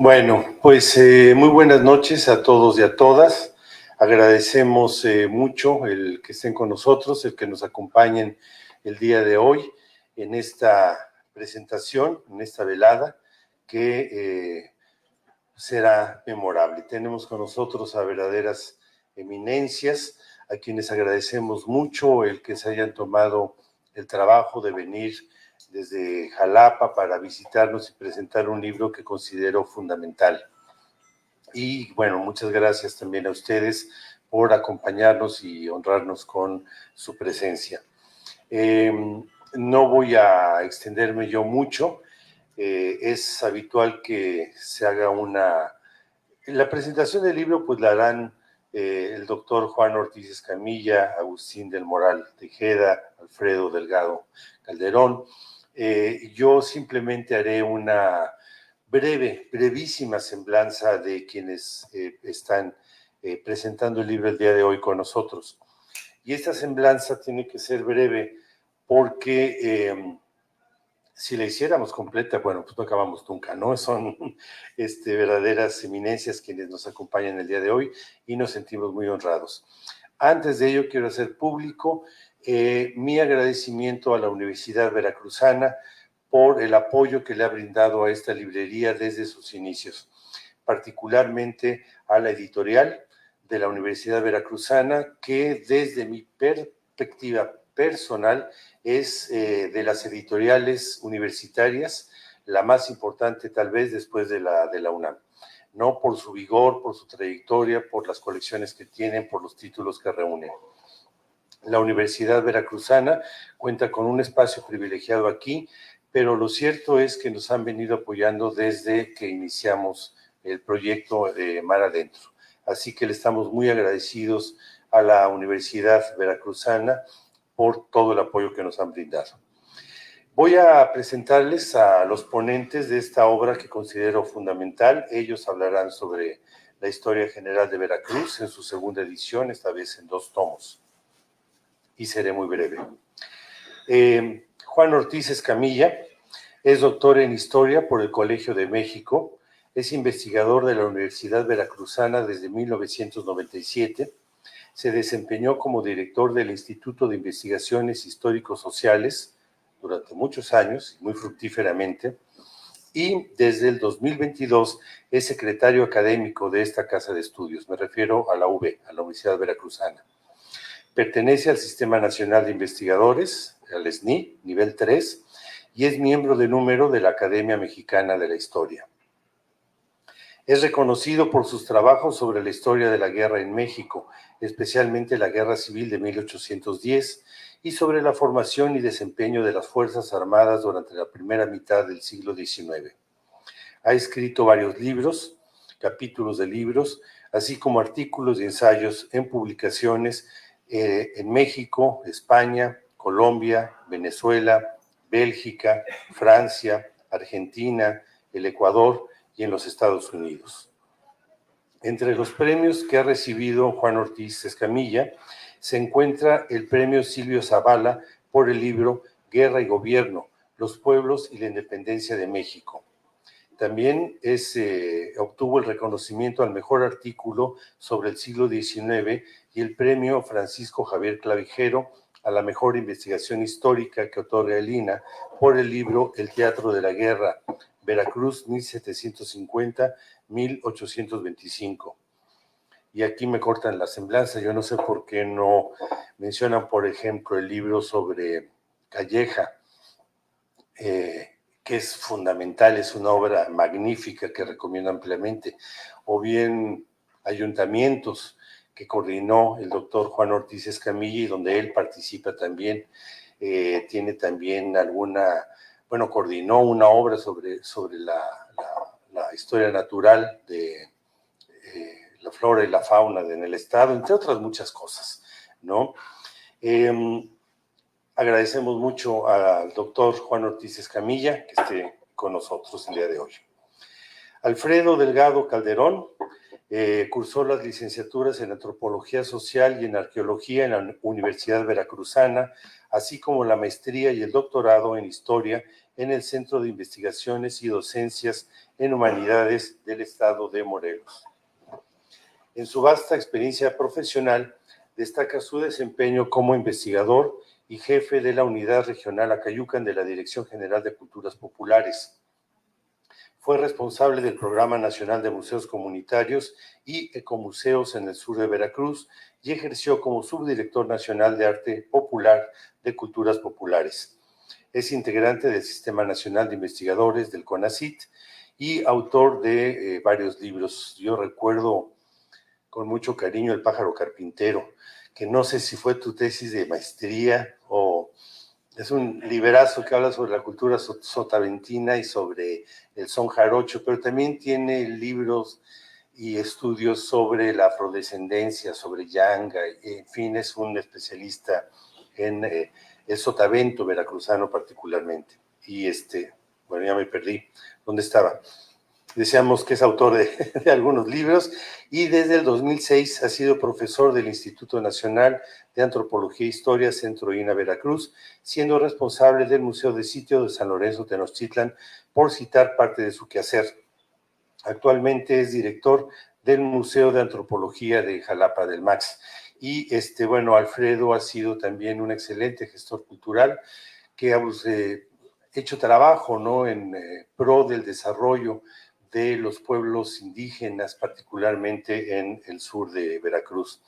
Bueno, pues muy buenas noches a todos y a todas. Agradecemos mucho el que estén con nosotros, el que nos acompañen el día de hoy en esta presentación, en esta velada que será memorable. Tenemos con nosotros a verdaderas eminencias, a quienes agradecemos mucho el que se hayan tomado el trabajo de venir desde Jalapa para visitarnos y presentar un libro que considero fundamental. Y bueno, muchas gracias también a ustedes por acompañarnos y honrarnos con su presencia. No voy a extenderme yo mucho. Es habitual que se haga la presentación del libro, pues la harán el doctor Juan Ortiz Escamilla, Agustín del Moral Tejeda, Alfredo Delgado Calderón. Yo simplemente haré una brevísima semblanza de quienes están presentando el libro el día de hoy con nosotros. Y esta semblanza tiene que ser breve porque si la hiciéramos completa, bueno, pues no acabamos nunca, ¿no? Son verdaderas eminencias quienes nos acompañan el día de hoy y nos sentimos muy honrados. Antes de ello, quiero hacer público mi agradecimiento a la Universidad Veracruzana por el apoyo que le ha brindado a esta librería desde sus inicios, particularmente a la editorial de la Universidad Veracruzana, que desde mi perspectiva personal es de las editoriales universitarias la más importante tal vez después de la UNAM, ¿no? Por su vigor, por su trayectoria, por las colecciones que tienen, por los títulos que reúnen. La Universidad Veracruzana cuenta con un espacio privilegiado aquí, pero lo cierto es que nos han venido apoyando desde que iniciamos el proyecto de Mar Adentro. Así que le estamos muy agradecidos a la Universidad Veracruzana por todo el apoyo que nos han brindado. Voy a presentarles a los ponentes de esta obra que considero fundamental. Ellos hablarán sobre la historia general de Veracruz en su segunda edición, esta vez en 2 tomos. Y seré muy breve. Juan Ortiz Escamilla es doctor en Historia por el Colegio de México, es investigador de la Universidad Veracruzana desde 1997, se desempeñó como director del Instituto de Investigaciones Histórico-Sociales durante muchos años, muy fructíferamente, y desde el 2022 es secretario académico de esta casa de estudios, me refiero a la UV, a la Universidad Veracruzana. Pertenece al Sistema Nacional de Investigadores, al SNI, nivel 3, y es miembro de número de la Academia Mexicana de la Historia. Es reconocido por sus trabajos sobre la historia de la guerra en México, especialmente la Guerra Civil de 1810, y sobre la formación y desempeño de las Fuerzas Armadas durante la primera mitad del siglo XIX. Ha escrito varios libros, capítulos de libros, así como artículos y ensayos en publicaciones en México, España, Colombia, Venezuela, Bélgica, Francia, Argentina, el Ecuador y en los Estados Unidos. Entre los premios que ha recibido Juan Ortiz Escamilla se encuentra el premio Silvio Zavala por el libro Guerra y Gobierno, los pueblos y la independencia de México. También obtuvo el reconocimiento al mejor artículo sobre el siglo XIX y el premio Francisco Javier Clavijero a la mejor investigación histórica que otorga el INAH por el libro El Teatro de la Guerra, Veracruz 1750-1825. Y aquí me cortan la semblanza, yo no sé por qué no mencionan, por ejemplo, el libro sobre Calleja, que es fundamental, es una obra magnífica que recomiendo ampliamente, o bien Ayuntamientos, que coordinó el doctor Juan Ortiz Escamilla y donde él participa también, tiene también coordinó una obra sobre la historia natural de la flora y la fauna en el estado, entre otras muchas cosas, ¿no? Agradecemos mucho al doctor Juan Ortiz Escamilla que esté con nosotros el día de hoy. Alfredo Delgado Calderón cursó las licenciaturas en Antropología Social y en Arqueología en la Universidad Veracruzana, así como la maestría y el doctorado en Historia en el Centro de Investigaciones y Docencias en Humanidades del Estado de Morelos. En su vasta experiencia profesional, destaca su desempeño como investigador y jefe de la Unidad Regional Acayucan de la Dirección General de Culturas Populares. Fue responsable del Programa Nacional de Museos Comunitarios y Ecomuseos en el sur de Veracruz y ejerció como subdirector nacional de Arte Popular de Culturas Populares. Es integrante del Sistema Nacional de Investigadores del CONACYT y autor de varios libros. Yo recuerdo con mucho cariño El pájaro carpintero, que no sé si fue tu tesis de maestría o es un liberazo que habla sobre la cultura sotaventina y sobre el son jarocho, pero también tiene libros y estudios sobre la afrodescendencia, sobre Yanga, en fin, es un especialista en el sotavento veracruzano particularmente. Y bueno, ya me perdí. ¿Dónde estaba? Decíamos que es autor de algunos libros y desde el 2006 ha sido profesor del Instituto Nacional de Antropología e Historia, Centro INA Veracruz, siendo responsable del Museo de Sitio de San Lorenzo Tenochtitlan, por citar parte de su quehacer. Actualmente es director del Museo de Antropología de Jalapa del MAX. Y bueno, Alfredo ha sido también un excelente gestor cultural que ha hecho trabajo, ¿no?, en pro del desarrollo de los pueblos indígenas, particularmente en el sur de Veracruz,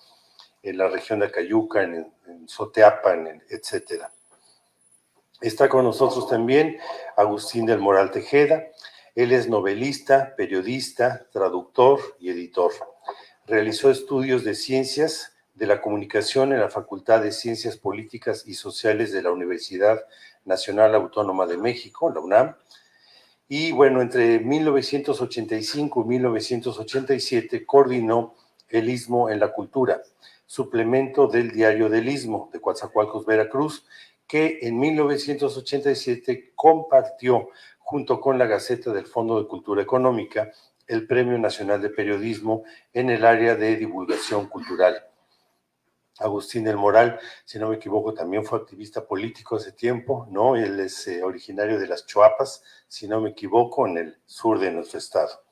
en la región de Acayucan, en Soteapan, etcétera. Está con nosotros también Agustín del Moral Tejeda. Él es novelista, periodista, traductor y editor. Realizó estudios de ciencias de la comunicación en la Facultad de Ciencias Políticas y Sociales de la Universidad Nacional Autónoma de México, la UNAM. Y bueno, entre 1985 y 1987 coordinó el Istmo en la Cultura, suplemento del Diario del Istmo de Coatzacoalcos, Veracruz, que en 1987 compartió junto con la Gaceta del Fondo de Cultura Económica el Premio Nacional de Periodismo en el área de divulgación cultural. Agustín del Moral, si no me equivoco, también fue activista político hace tiempo, ¿no? Él es originario de las Choapas, si no me equivoco, en el sur de nuestro estado.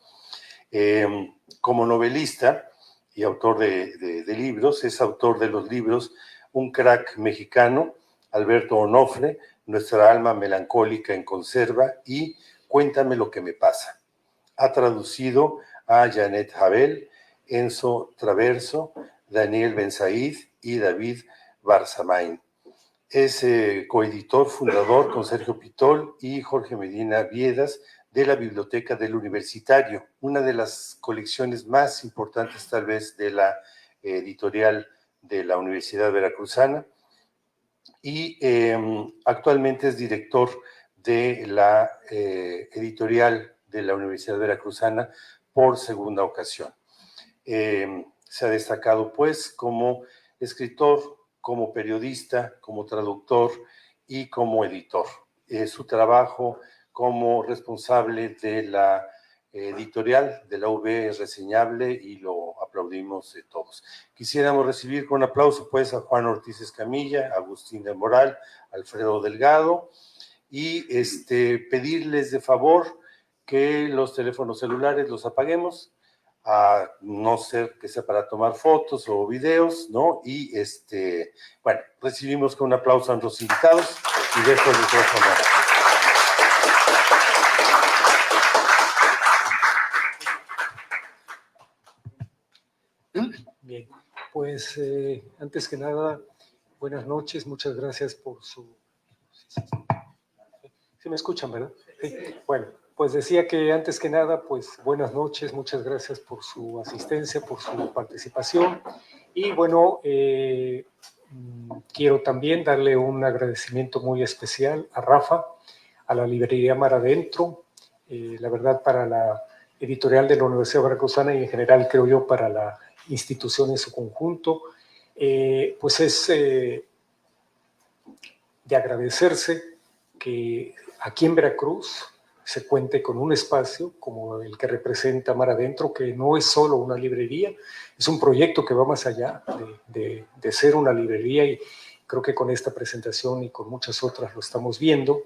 Como novelista y autor de libros, es autor de los libros Un crack mexicano, Alberto Onofre, Nuestra alma melancólica en conserva y Cuéntame lo que me pasa. Ha traducido a Janet Habel, Enzo Traverso, Daniel Benzaid y David Barzamain. Es coeditor fundador con Sergio Pitol y Jorge Medina Viedas de la Biblioteca del Universitario, una de las colecciones más importantes tal vez de la editorial de la Universidad Veracruzana, y actualmente es director de la editorial de la Universidad Veracruzana por segunda ocasión. Se ha destacado pues como escritor, como periodista, como traductor y como editor. Su trabajo como responsable de la editorial de la UV es reseñable y lo aplaudimos todos. Quisiéramos recibir con aplauso pues a Juan Ortiz Escamilla, Agustín del Moral, Alfredo Delgado y pedirles de favor que los teléfonos celulares los apaguemos, a no ser que sea para tomar fotos o videos, ¿no? Y bueno, recibimos con un aplauso a nuestros invitados y dejo el micrófono. Bien, pues antes que nada, buenas noches, muchas gracias por su... ¿Sí me escuchan, verdad? Sí. Bueno, pues decía que antes que nada, pues buenas noches, muchas gracias por su asistencia, por su participación. Y bueno, quiero también darle un agradecimiento muy especial a Rafa, a la librería Mar Adentro, la verdad para la editorial de la Universidad Veracruzana y en general creo yo para la institución en su conjunto, pues es de agradecerse que aquí en Veracruz se cuente con un espacio como el que representa Mar Adentro, que no es solo una librería, es un proyecto que va más allá de ser una librería y creo que con esta presentación y con muchas otras lo estamos viendo.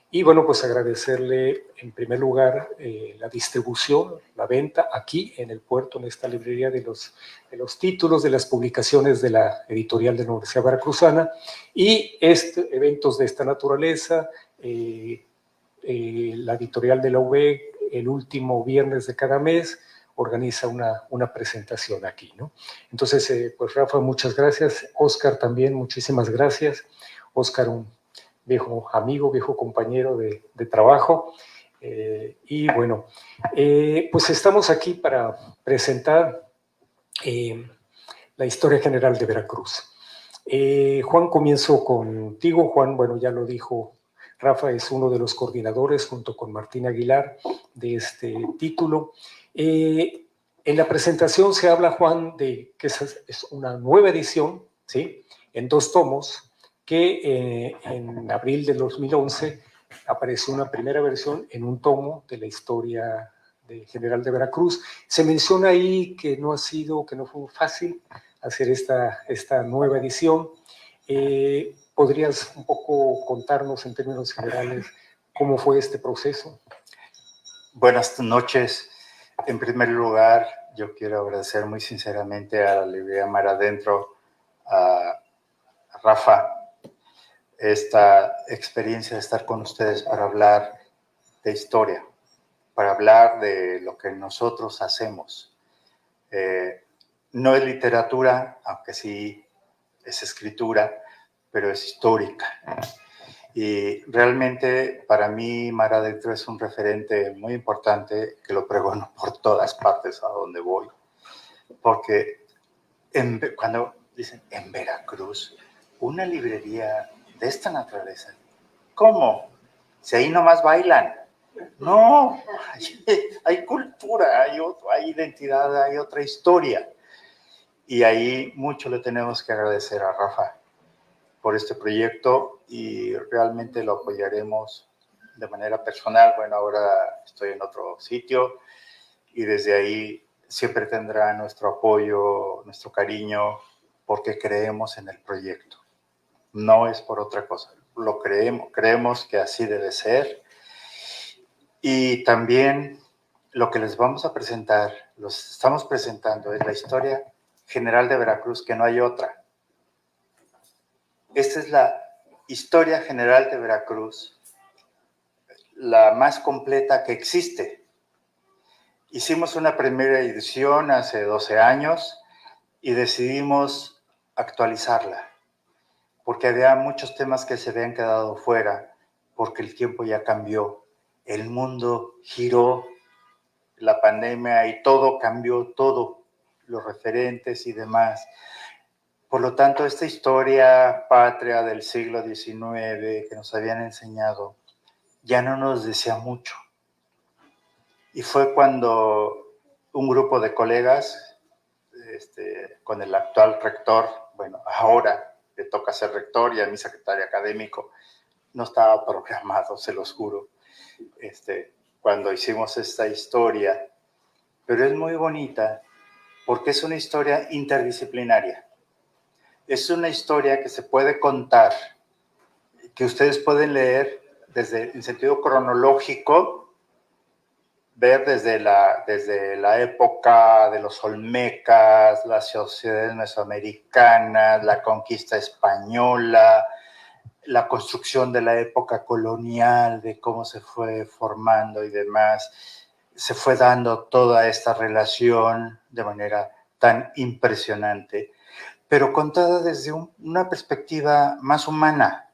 Y bueno, pues agradecerle en primer lugar la distribución, la venta aquí en el puerto, en esta librería de los títulos de las publicaciones de la editorial de la Universidad Veracruzana y eventos de esta naturaleza, la editorial de la UB el último viernes de cada mes organiza una presentación aquí, ¿no? Entonces, pues Rafa, muchas gracias. Óscar también, muchísimas gracias. Óscar, un viejo amigo, viejo compañero de trabajo. Y bueno, pues estamos aquí para presentar la historia general de Veracruz. Juan, comienzo contigo. Juan, bueno, ya lo dijo Rafa, es uno de los coordinadores junto con Martín Aguilar de este título. En la presentación se habla, Juan, de que es una nueva edición, ¿sí? En 2 tomos, que en abril de 2011 apareció una primera versión en un tomo de la historia general de Veracruz. Se menciona ahí que no fue fácil hacer esta nueva edición. ¿Podrías un poco contarnos en términos generales cómo fue este proceso? Buenas noches. En primer lugar, yo quiero agradecer muy sinceramente a la librería Mar Adentro, a Rafa, esta experiencia de estar con ustedes para hablar de historia, para hablar de lo que nosotros hacemos. No es literatura, aunque sí es escritura, pero es histórica. Y realmente para mí Mar Adentro es un referente muy importante que lo pregono por todas partes a donde voy. Porque cuando dicen en Veracruz, una librería de esta naturaleza, ¿cómo? Si ahí nomás bailan. No, hay cultura, hay identidad, hay otra historia. Y ahí mucho le tenemos que agradecer a Rafa por este proyecto y realmente lo apoyaremos de manera personal. Bueno, ahora estoy en otro sitio y desde ahí siempre tendrá nuestro apoyo, nuestro cariño, porque creemos en el proyecto. No es por otra cosa, lo creemos que así debe ser. Y también lo que les vamos a presentar, los estamos presentando, es la historia general de Veracruz, que no hay otra. Esta es la historia general de Veracruz, la más completa que existe. Hicimos una primera edición hace 12 años y decidimos actualizarla, porque había muchos temas que se habían quedado fuera, porque el tiempo ya cambió, el mundo giró, la pandemia y todo cambió, todo, los referentes y demás. Por lo tanto, esta historia patria del siglo XIX que nos habían enseñado ya no nos decía mucho. Y fue cuando un grupo de colegas, con el actual rector, bueno, ahora le toca ser rector y a mi secretario académico, no estaba programado, se los juro, cuando hicimos esta historia. Pero es muy bonita porque es una historia interdisciplinaria. Es una historia que se puede contar, que ustedes pueden leer desde el sentido cronológico, ver desde la época de los olmecas, las sociedades mesoamericanas, la conquista española, la construcción de la época colonial, de cómo se fue formando y demás. Se fue dando toda esta relación de manera tan impresionante, pero contada desde una perspectiva más humana,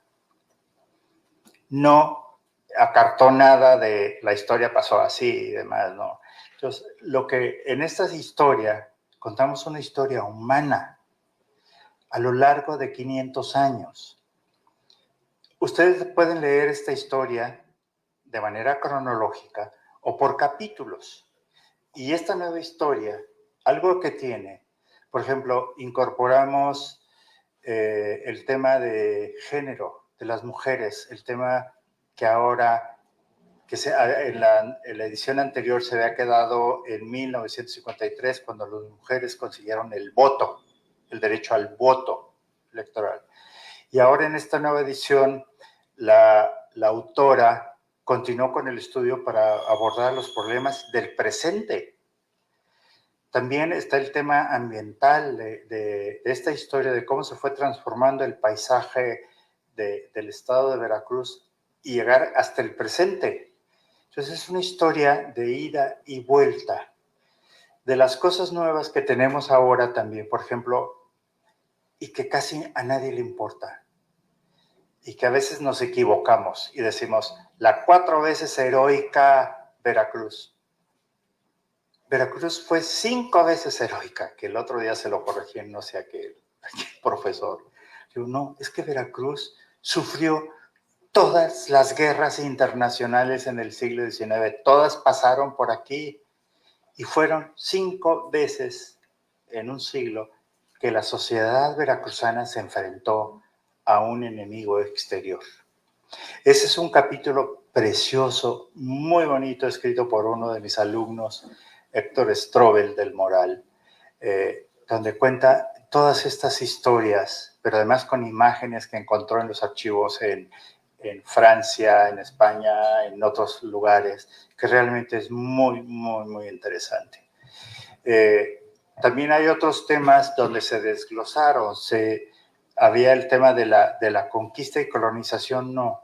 no acartonada de la historia pasó así y demás, no. Entonces, lo que en esta historia, contamos una historia humana a lo largo de 500 años. Ustedes pueden leer esta historia de manera cronológica o por capítulos. Y esta nueva historia, algo que tiene, por ejemplo, incorporamos el tema de género, de las mujeres, el tema que ahora, en la edición anterior se había quedado en 1953, cuando las mujeres consiguieron el voto, el derecho al voto electoral. Y ahora en esta nueva edición, la autora continuó con el estudio para abordar los problemas del presente. También está el tema ambiental de esta historia, de cómo se fue transformando el paisaje del estado de Veracruz y llegar hasta el presente. Entonces es una historia de ida y vuelta. De las cosas nuevas que tenemos ahora también, por ejemplo, y que casi a nadie le importa, y que a veces nos equivocamos y decimos, la 4 veces heroica Veracruz. Veracruz fue 5 veces heroica, que el otro día se lo corregí, no sé a qué profesor. Digo, no, es que Veracruz sufrió todas las guerras internacionales en el siglo XIX, todas pasaron por aquí y fueron 5 veces en un siglo que la sociedad veracruzana se enfrentó a un enemigo exterior. Ese es un capítulo precioso, muy bonito, escrito por uno de mis alumnos, Héctor Strobel del Moral, donde cuenta todas estas historias, pero además con imágenes que encontró en los archivos en Francia, en España, en otros lugares, que realmente es muy, muy, muy interesante. También hay otros temas donde se desglosaron. Había el tema de la conquista y colonización, no.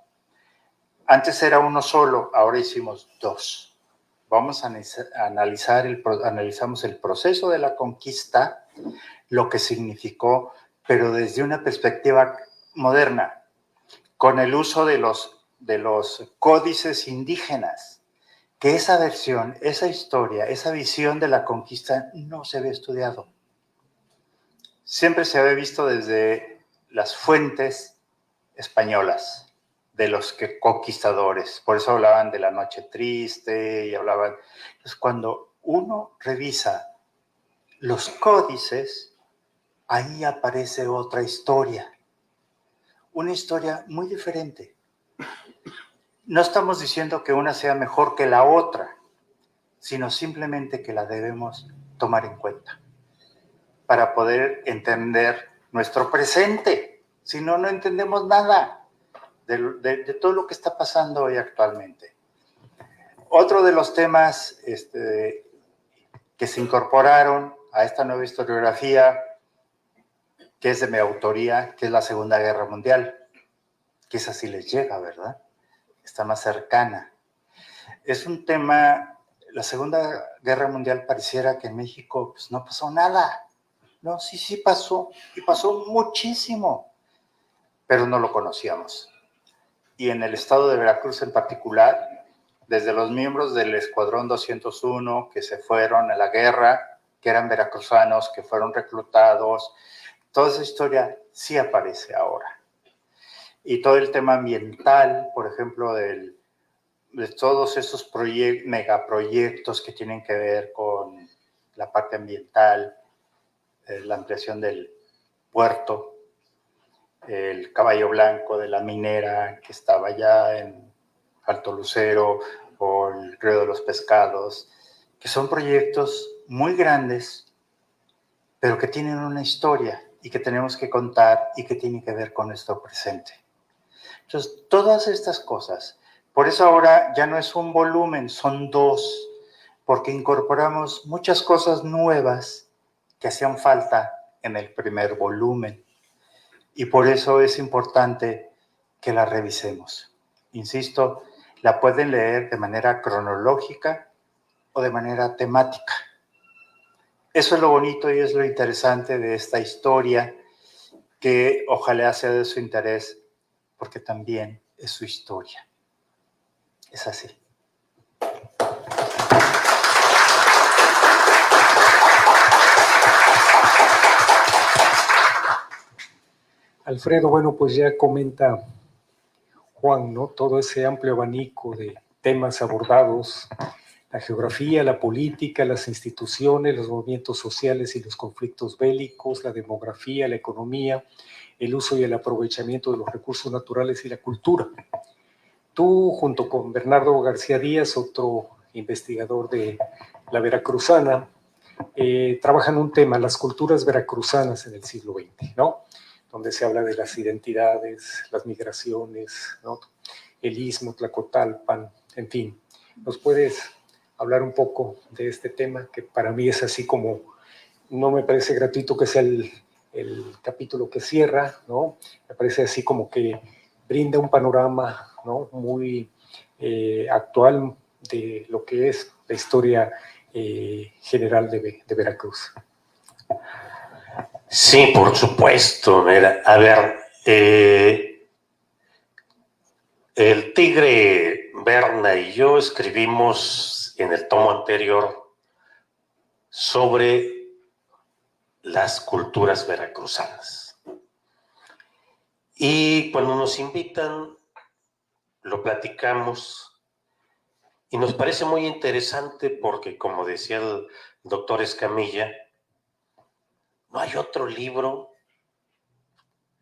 Antes era uno solo, ahora hicimos 2. Vamos a analizamos el proceso de la conquista, lo que significó, pero desde una perspectiva moderna, con el uso de los códices indígenas, que esa versión, esa historia, esa visión de la conquista no se había estudiado. Siempre se había visto desde las fuentes españolas, de los conquistadores. Por eso hablaban de la noche triste y hablaban... Entonces, cuando uno revisa los códices, ahí aparece otra historia. Una historia muy diferente. No estamos diciendo que una sea mejor que la otra, sino simplemente que la debemos tomar en cuenta para poder entender nuestro presente. Si no, no entendemos nada de todo lo que está pasando hoy actualmente. Otro de los temas que se incorporaron a esta nueva historiografía, que es de mi autoría, que es la Segunda Guerra Mundial, que esa sí les llega, ¿verdad? Está más cercana. Es un tema, la Segunda Guerra Mundial pareciera que en México pues, no pasó nada. No, sí pasó, y pasó muchísimo, pero no lo conocíamos. Y en el estado de Veracruz en particular, desde los miembros del Escuadrón 201 que se fueron a la guerra, que eran veracruzanos, que fueron reclutados, toda esa historia sí aparece ahora. Y todo el tema ambiental, por ejemplo, de todos esos megaproyectos que tienen que ver con la parte ambiental, la ampliación del puerto, el Caballo Blanco de la minera que estaba allá en Alto Lucero, o el Río de los Pescados, que son proyectos muy grandes, pero que tienen una historia y que tenemos que contar y que tienen que ver con nuestro presente. Entonces, todas estas cosas, por eso ahora ya no es un volumen, son 2, porque incorporamos muchas cosas nuevas que hacían falta en el primer volumen. Y por eso es importante que la revisemos. Insisto, la pueden leer de manera cronológica o de manera temática. Eso es lo bonito y es lo interesante de esta historia, que ojalá sea de su interés, porque también es su historia. Es así. Alfredo, bueno, pues ya comenta Juan, ¿no? Todo ese amplio abanico de temas abordados, la geografía, la política, las instituciones, los movimientos sociales y los conflictos bélicos, la demografía, la economía, el uso y el aprovechamiento de los recursos naturales y la cultura. Tú, junto con Bernardo García Díaz, otro investigador de la Veracruzana, trabajan un tema, las culturas veracruzanas en el siglo XX, ¿no? donde se habla de las identidades, las migraciones, ¿no? El Istmo, Tlacotalpan, en fin. ¿Nos puedes hablar un poco de este tema, que para mí es así como, no me parece gratuito que sea el capítulo que cierra, ¿no? Me parece así como que brinda un panorama, ¿no? Muy actual de lo que es la historia general de Veracruz. Sí, por supuesto. Mira, a ver, el Tigre Berna y yo escribimos en el tomo anterior sobre las culturas veracruzanas. Y cuando nos invitan, lo platicamos y nos parece muy interesante porque, como decía el doctor Escamilla, no hay otro libro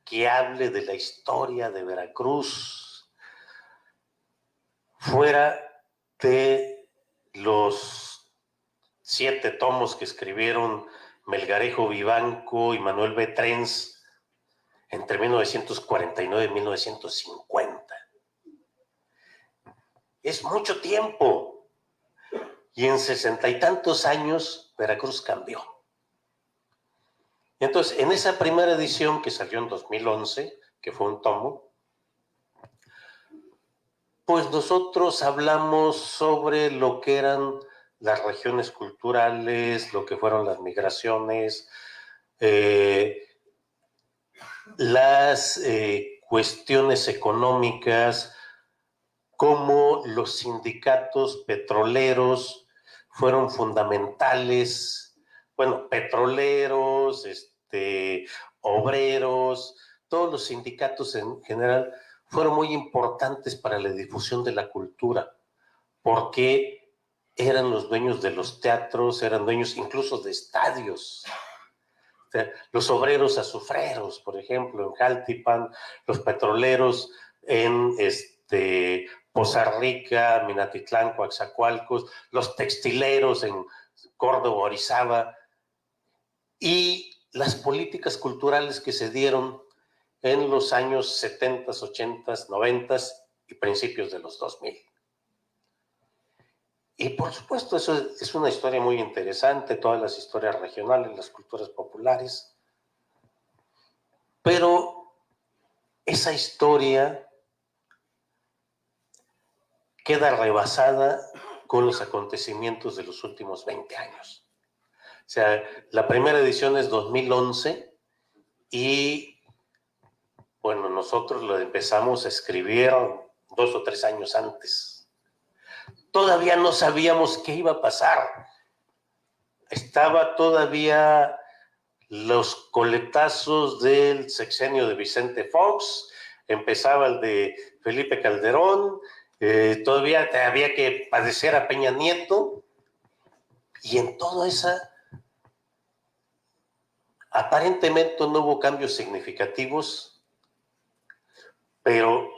que hable de la historia de Veracruz fuera de los 7 tomos que escribieron Melgarejo Vivanco y Manuel B. Trenz entre 1949 y 1950. Es mucho tiempo. Y en 60 y tantos años, Veracruz cambió. Entonces, en esa primera edición que salió en 2011, que fue un tomo, pues nosotros hablamos sobre lo que eran las regiones culturales, lo que fueron las migraciones, las cuestiones económicas, cómo los sindicatos petroleros fueron fundamentales, bueno, petroleros, obreros, todos los sindicatos en general fueron muy importantes para la difusión de la cultura, porque eran los dueños de los teatros, eran dueños incluso de estadios. O sea, los obreros azufreros, por ejemplo, en Jaltipan, los petroleros en Poza Rica, Minatitlán, Coatzacoalcos, los textileros en Córdoba, Orizaba, y las políticas culturales que se dieron en los años 70, 80, 90 y principios de los 2000. Y por supuesto, eso es una historia muy interesante, todas las historias regionales, las culturas populares, pero esa historia queda rebasada con los acontecimientos de los últimos 20 años. O sea, la primera edición es 2011 y, bueno, nosotros lo empezamos a escribir 2 o 3 años antes. Todavía no sabíamos qué iba a pasar. Estaba todavía los coletazos del sexenio de Vicente Fox, empezaba el de Felipe Calderón, todavía había que padecer a Peña Nieto, y en toda esa aparentemente no hubo cambios significativos, pero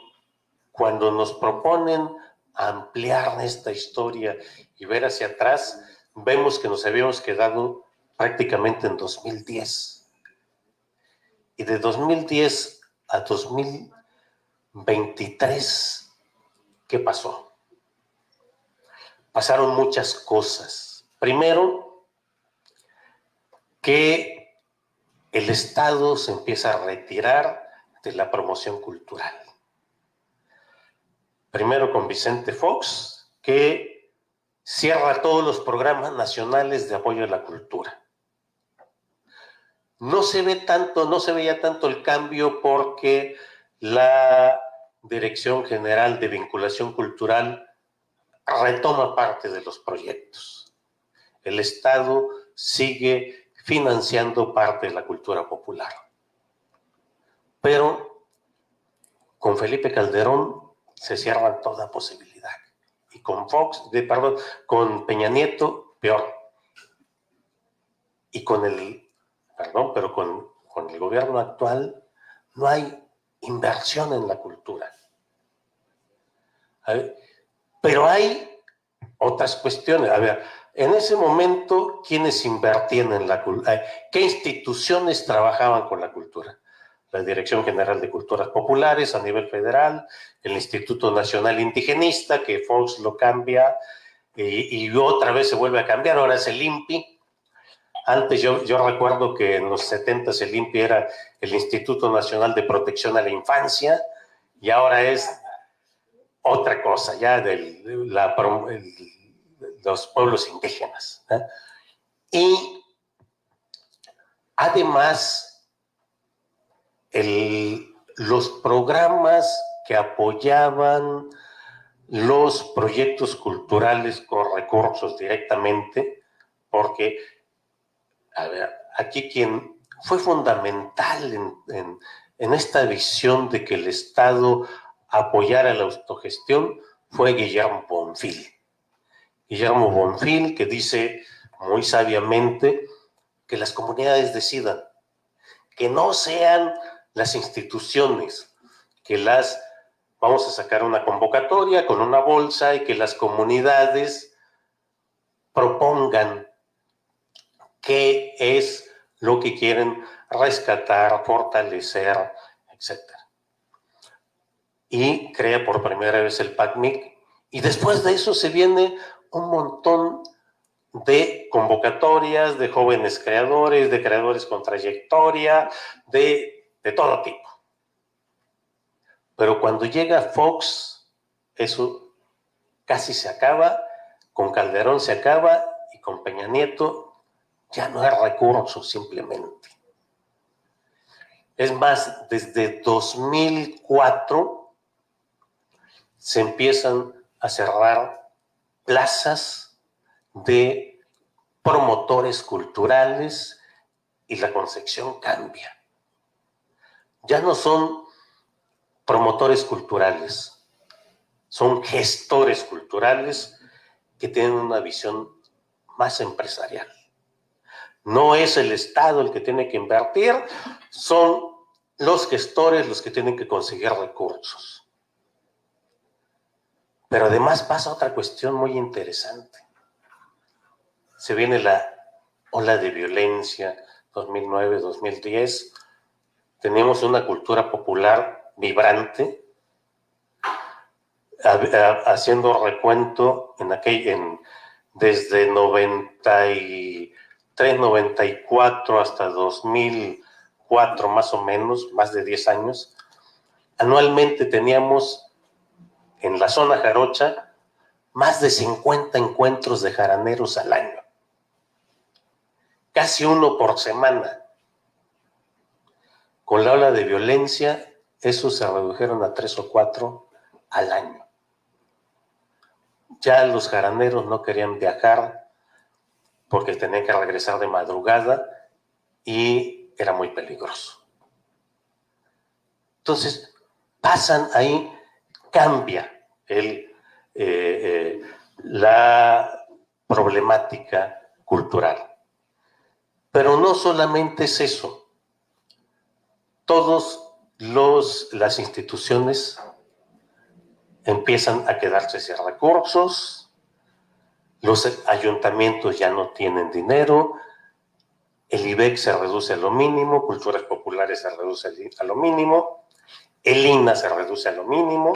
cuando nos proponen ampliar esta historia y ver hacia atrás, vemos que nos habíamos quedado prácticamente en 2010. Y de 2010 a 2023, ¿qué pasó? Pasaron muchas cosas. Primero, que el Estado se empieza a retirar de la promoción cultural. Primero con Vicente Fox, que cierra todos los programas nacionales de apoyo a la cultura. No se veía tanto el cambio porque la Dirección General de Vinculación Cultural retoma parte de los proyectos. El Estado sigue financiando parte de la cultura popular. Pero con Felipe Calderón se cierra toda posibilidad. Y con con Peña Nieto, peor. Y con el gobierno actual no hay inversión en la cultura. Pero hay otras cuestiones. A ver, en ese momento, ¿quiénes invertían en la cultura? ¿Qué instituciones trabajaban con la cultura? la Dirección General de Culturas Populares a nivel federal, el Instituto Nacional Indigenista, que Fox lo cambia y otra vez se vuelve a cambiar, ahora es el INPI. Antes yo recuerdo que en los 70s el INPI era el Instituto Nacional de Protección a la Infancia y ahora es otra cosa, ya de los pueblos indígenas. Y además, los programas que apoyaban los proyectos culturales con recursos directamente, porque, a ver, aquí quien fue fundamental en esta visión de que el Estado apoyara la autogestión fue Guillermo Bonfil. Guillermo Bonfil, que dice muy sabiamente que las comunidades decidan, que no sean las instituciones, que vamos a sacar una convocatoria con una bolsa y que las comunidades propongan qué es lo que quieren rescatar, fortalecer, etc. Y crea por primera vez el PACMIC, y después de eso se viene un montón de convocatorias de jóvenes creadores, de creadores con trayectoria, de todo tipo. Pero cuando llega Fox, eso casi se acaba, con Calderón se acaba y con Peña Nieto ya no hay recursos simplemente. Es más, desde 2004 se empiezan a cerrar plazas de promotores culturales y la concepción cambia. Ya no son promotores culturales, son gestores culturales que tienen una visión más empresarial. No es el Estado el que tiene que invertir, son los gestores los que tienen que conseguir recursos. Pero además pasa otra cuestión muy interesante. Se viene la ola de violencia, 2009, 2010. Teníamos una cultura popular vibrante, haciendo recuento desde 93, 94 hasta 2004 más o menos, más de 10 años. Anualmente teníamos en la zona jarocha más de 50 encuentros de jaraneros al año. Casi uno por semana. Con la ola de violencia, esos se redujeron a 3 o 4 al año. Ya los jaraneros no querían viajar porque tenían que regresar de madrugada y era muy peligroso. Entonces, pasan ahí, cambia la problemática cultural. Pero no solamente es eso. Todas las instituciones empiezan a quedarse sin recursos, los ayuntamientos ya no tienen dinero, el IBEC se reduce a lo mínimo, Culturas Populares se reduce a lo mínimo, el INA se reduce a lo mínimo,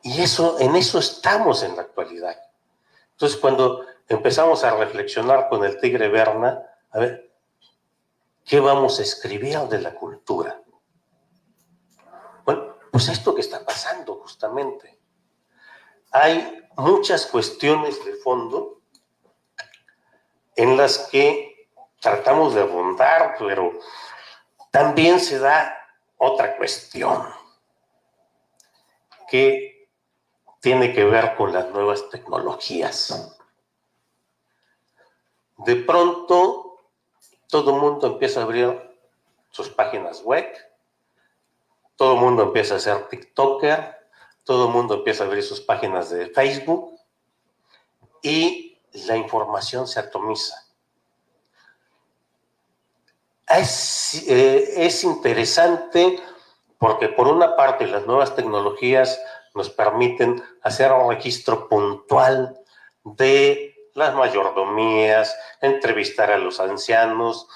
y en eso estamos en la actualidad. Entonces, cuando empezamos a reflexionar con el Tigre Berna, a ver, ¿qué vamos a escribir de la cultura? Bueno, pues esto que está pasando justamente. Hay muchas cuestiones de fondo en las que tratamos de abundar, pero también se da otra cuestión que tiene que ver con las nuevas tecnologías. De pronto, todo el mundo empieza a abrir sus páginas web, todo el mundo empieza a ser TikToker, todo el mundo empieza a abrir sus páginas de Facebook y la información se atomiza. Es interesante porque por una parte las nuevas tecnologías nos permiten hacer un registro puntual de las mayordomías, entrevistar a los ancianos,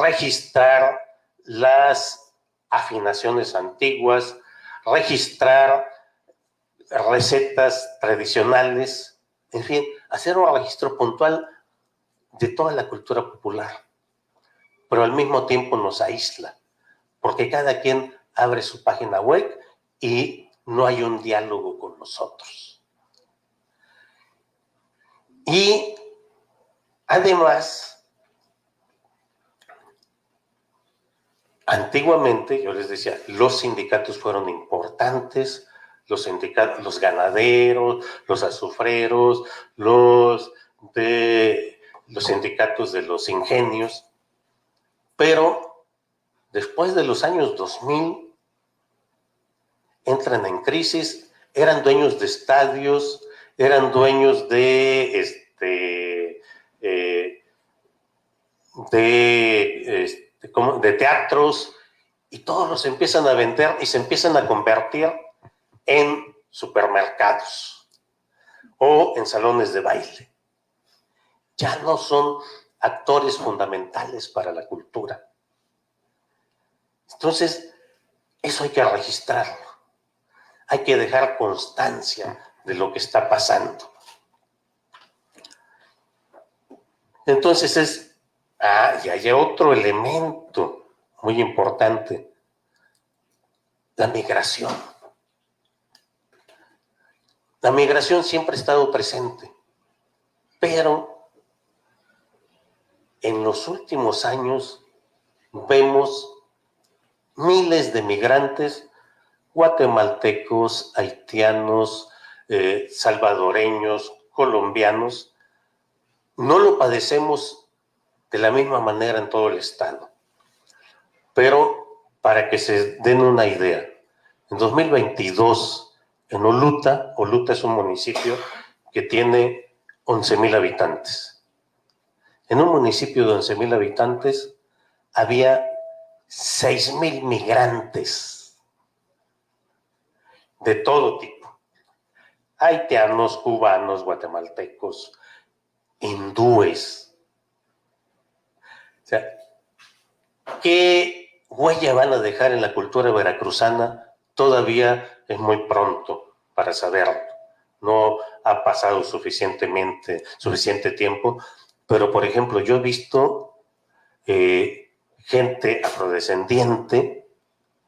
registrar las afinaciones antiguas, registrar recetas tradicionales, en fin, hacer un registro puntual de toda la cultura popular, pero al mismo tiempo nos aísla, porque cada quien abre su página web y no hay un diálogo con nosotros. Y además, antiguamente, yo les decía, los sindicatos fueron importantes, los sindicatos, los ganaderos, los azufreros, los sindicatos de los ingenios, pero después de los años 2000 entran en crisis, eran dueños de estadios, eran dueños de teatros, y todos los empiezan a vender y se empiezan a convertir en supermercados o en salones de baile. Ya no son actores fundamentales para la cultura. Entonces, eso hay que registrarlo. Hay que dejar constancia de lo que está pasando. Entonces y hay otro elemento muy importante: la migración. La migración siempre ha estado presente, pero en los últimos años vemos miles de migrantes guatemaltecos, haitianos, salvadoreños, colombianos. No lo padecemos de la misma manera en todo el estado, pero para que se den una idea, en 2022 en Oluta es un municipio que tiene 11,000 habitantes. En un municipio de 11,000 habitantes había 6,000 migrantes de todo tipo: haitianos, cubanos, guatemaltecos, hindúes. O sea, ¿qué huella van a dejar en la cultura veracruzana? Todavía es muy pronto para saberlo. No ha pasado suficiente tiempo, pero por ejemplo, yo he visto gente afrodescendiente.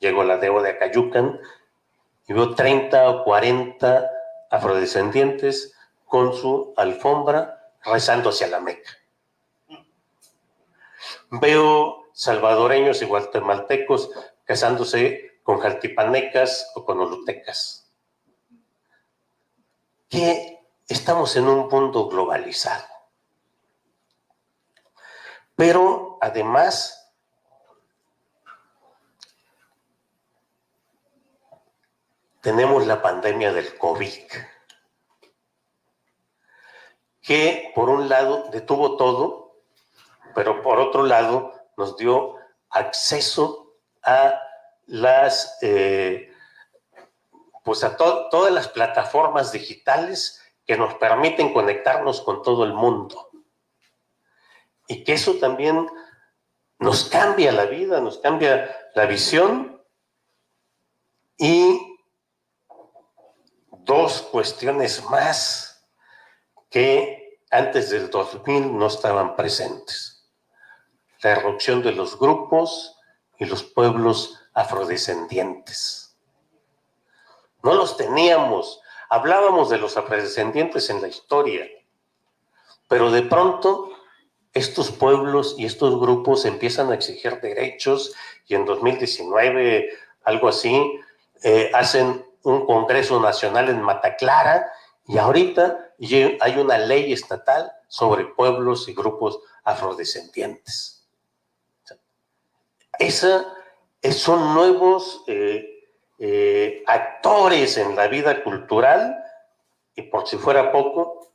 Llego a la Deo de Acayucan y veo 30 o 40 afrodescendientes con su alfombra rezando hacia la Meca. Veo salvadoreños y guatemaltecos casándose con jaltipanecas o con olutecas. Que estamos en un mundo globalizado. Pero además, tenemos la pandemia del COVID, que por un lado detuvo todo, pero por otro lado nos dio acceso a todas las plataformas digitales que nos permiten conectarnos con todo el mundo. Y que eso también nos cambia la vida, nos cambia la visión. Y dos cuestiones más que antes del 2000 no estaban presentes: la erupción de los grupos y los pueblos afrodescendientes. No los teníamos. Hablábamos de los afrodescendientes en la historia, pero de pronto estos pueblos y estos grupos empiezan a exigir derechos, y en 2019, algo así, hacen un Congreso Nacional en Mata Clara, y ahorita hay una ley estatal sobre pueblos y grupos afrodescendientes. Son nuevos actores en la vida cultural, y por si fuera poco,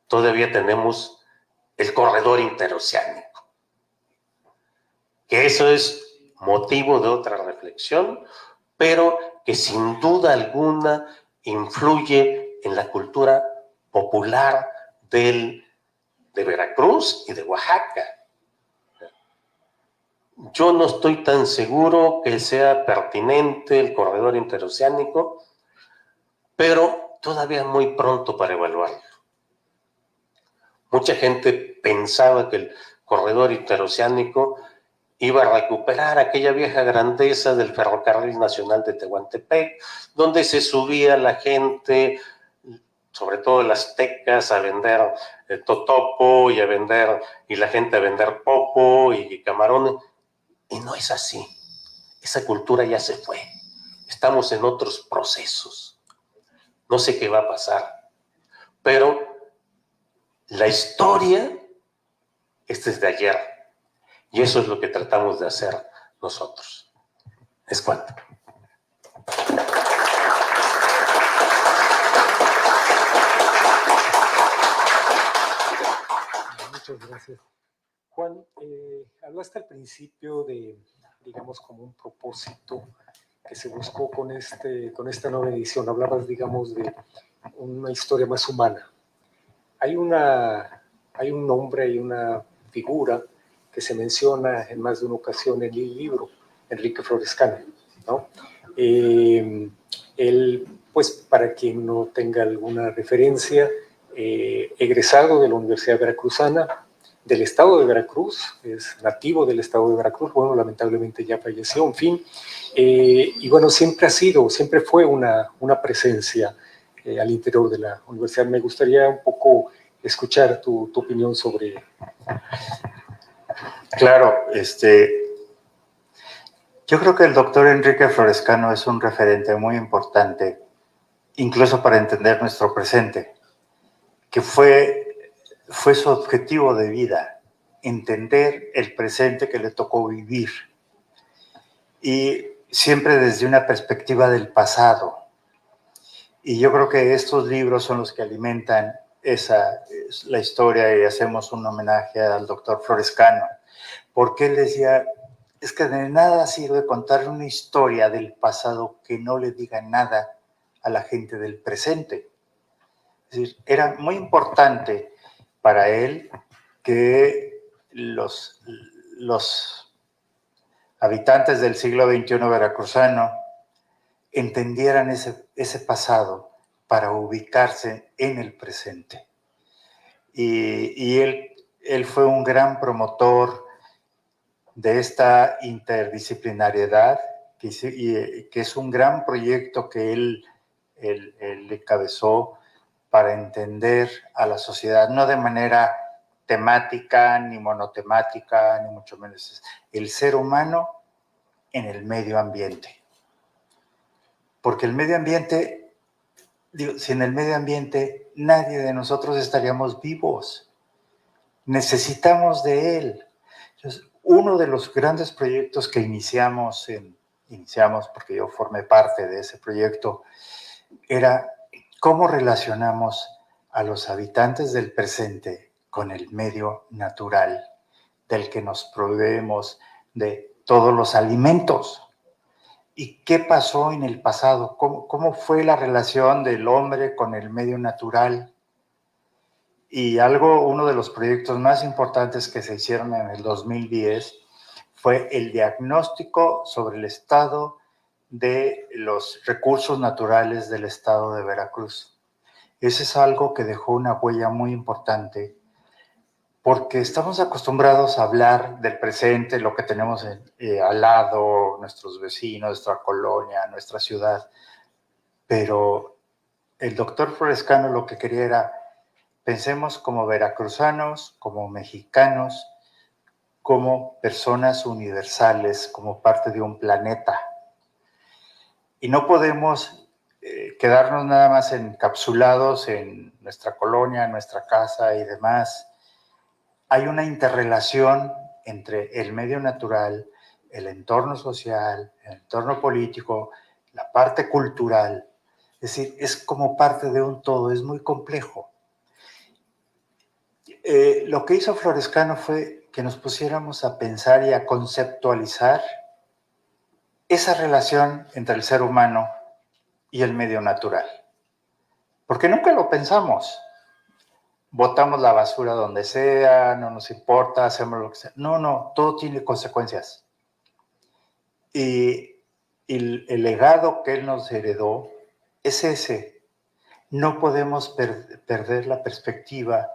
todavía tenemos el corredor interoceánico, que eso es motivo de otra reflexión, pero que sin duda alguna influye en la cultura popular de Veracruz y de Oaxaca. yo no estoy tan seguro que sea pertinente el corredor interoceánico, pero todavía es muy pronto para evaluarlo. Mucha gente pensaba que el corredor interoceánico iba a recuperar aquella vieja grandeza del Ferrocarril Nacional de Tehuantepec, donde se subía la gente, sobre todo las tecas, a vender totopo y la gente a vender popo y camarones. Y no es así. Esa cultura ya se fue. Estamos en otros procesos. No sé qué va a pasar. Pero la historia es desde ayer. Y eso es lo que tratamos de hacer nosotros. Es cuanto. Muchas gracias. Juan, hablaste al principio de, digamos, como un propósito que se buscó con esta nueva edición. Hablabas, digamos, de una historia más humana. Hay un nombre, hay una figura que se menciona en más de una ocasión en el libro, Enrique Florescano, ¿no? Él, pues, para quien no tenga alguna referencia, egresado de la Universidad Veracruzana, del estado de Veracruz, es nativo del estado de Veracruz, bueno, lamentablemente ya falleció, en fin, y bueno, siempre fue una presencia al interior de la universidad. Me gustaría un poco escuchar tu opinión sobre... Claro, yo creo que el doctor Enrique Florescano es un referente muy importante, incluso para entender nuestro presente, que fue su objetivo de vida, entender el presente que le tocó vivir, y siempre desde una perspectiva del pasado. Y yo creo que estos libros son los que alimentan la historia, y hacemos un homenaje al doctor Florescano, porque él decía, es que de nada sirve contar una historia del pasado que no le diga nada a la gente del presente. Es decir, era muy importante para él que los habitantes del siglo XXI veracruzano entendieran ese pasado para ubicarse en el presente. Y él fue un gran promotor de esta interdisciplinariedad, que es un gran proyecto que él encabezó para entender a la sociedad, no de manera temática, ni monotemática, ni mucho menos. El ser humano en el medio ambiente. Porque el medio ambiente, sin el medio ambiente, nadie de nosotros estaríamos vivos. Necesitamos de él. Entonces, uno de los grandes proyectos que iniciamos porque yo formé parte de ese proyecto, era cómo relacionamos a los habitantes del presente con el medio natural, del que nos proveemos de todos los alimentos. ¿Y qué pasó en el pasado? ¿Cómo fue la relación del hombre con el medio natural? Y uno de los proyectos más importantes que se hicieron en el 2010 fue el diagnóstico sobre el estado de los recursos naturales del estado de Veracruz. Ese es algo que dejó una huella muy importante, porque estamos acostumbrados a hablar del presente, lo que tenemos al lado, nuestros vecinos, nuestra colonia, nuestra ciudad, pero el doctor Florescano lo que quería era, pensemos como veracruzanos, como mexicanos, como personas universales, como parte de un planeta. Y no podemos quedarnos nada más encapsulados en nuestra colonia, nuestra casa y demás. Hay una interrelación entre el medio natural, el entorno social, el entorno político, la parte cultural. Es decir, es como parte de un todo, es muy complejo. Lo que hizo Florescano fue que nos pusiéramos a pensar y a conceptualizar esa relación entre el ser humano y el medio natural. Porque nunca lo pensamos. Botamos la basura donde sea, no nos importa, hacemos lo que sea. No, todo tiene consecuencias. Y el legado que él nos heredó es ese. No podemos perder la perspectiva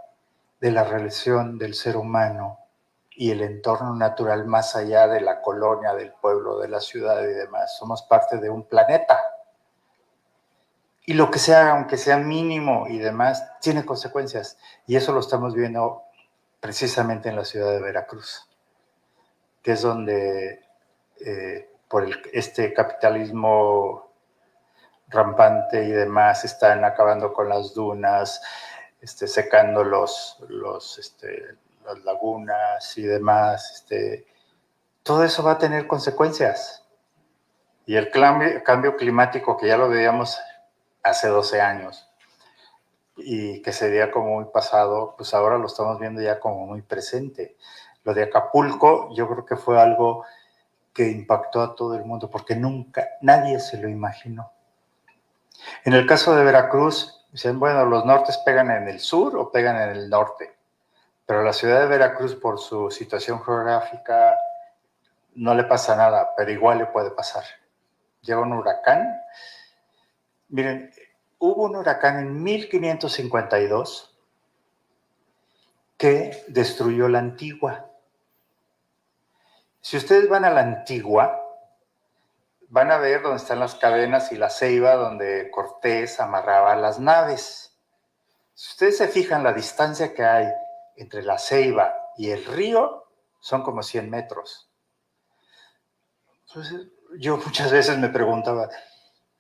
de la relación del ser humano y el entorno natural más allá de la colonia, del pueblo, de la ciudad y demás. Somos parte de un planeta. Y lo que sea, aunque sea mínimo y demás, tiene consecuencias. Y eso lo estamos viendo precisamente en la ciudad de Veracruz, que es donde por este capitalismo rampante y demás están acabando con las dunas, secando las lagunas y demás. Todo eso va a tener consecuencias. Y el cambio climático, que ya lo veíamos hace 12 años y que sería como muy pasado, pues ahora lo estamos viendo ya como muy presente. Lo de Acapulco yo creo que fue algo que impactó a todo el mundo porque nunca, nadie se lo imaginó. En el caso de Veracruz, dicen, bueno, los nortes pegan en el sur o pegan en el norte, pero la ciudad de Veracruz, por su situación geográfica, no le pasa nada, pero igual le puede pasar. Llega un huracán. Miren, hubo un huracán en 1552 que destruyó la Antigua. Si ustedes van a la Antigua, van a ver donde están las cadenas y la ceiba donde Cortés amarraba las naves. Si ustedes se fijan, la distancia que hay entre la ceiba y el río son como 100 metros. Entonces, yo muchas veces me preguntaba,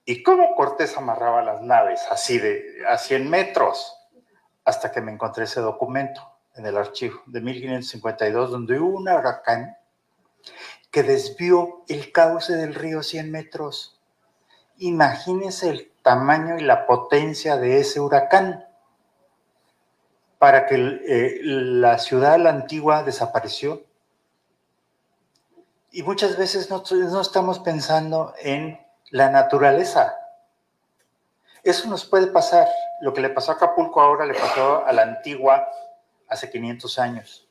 ¿y cómo Cortés amarraba las naves así a 100 metros? Hasta que me encontré ese documento en el archivo de 1552, donde hubo un huracán que desvió el cauce del río 100 metros. Imagínense el tamaño y la potencia de ese huracán para que la ciudad, la antigua, desapareció. Y muchas veces no estamos pensando en la naturaleza. Eso nos puede pasar. Lo que le pasó a Acapulco ahora le pasó a la Antigua hace 500 años.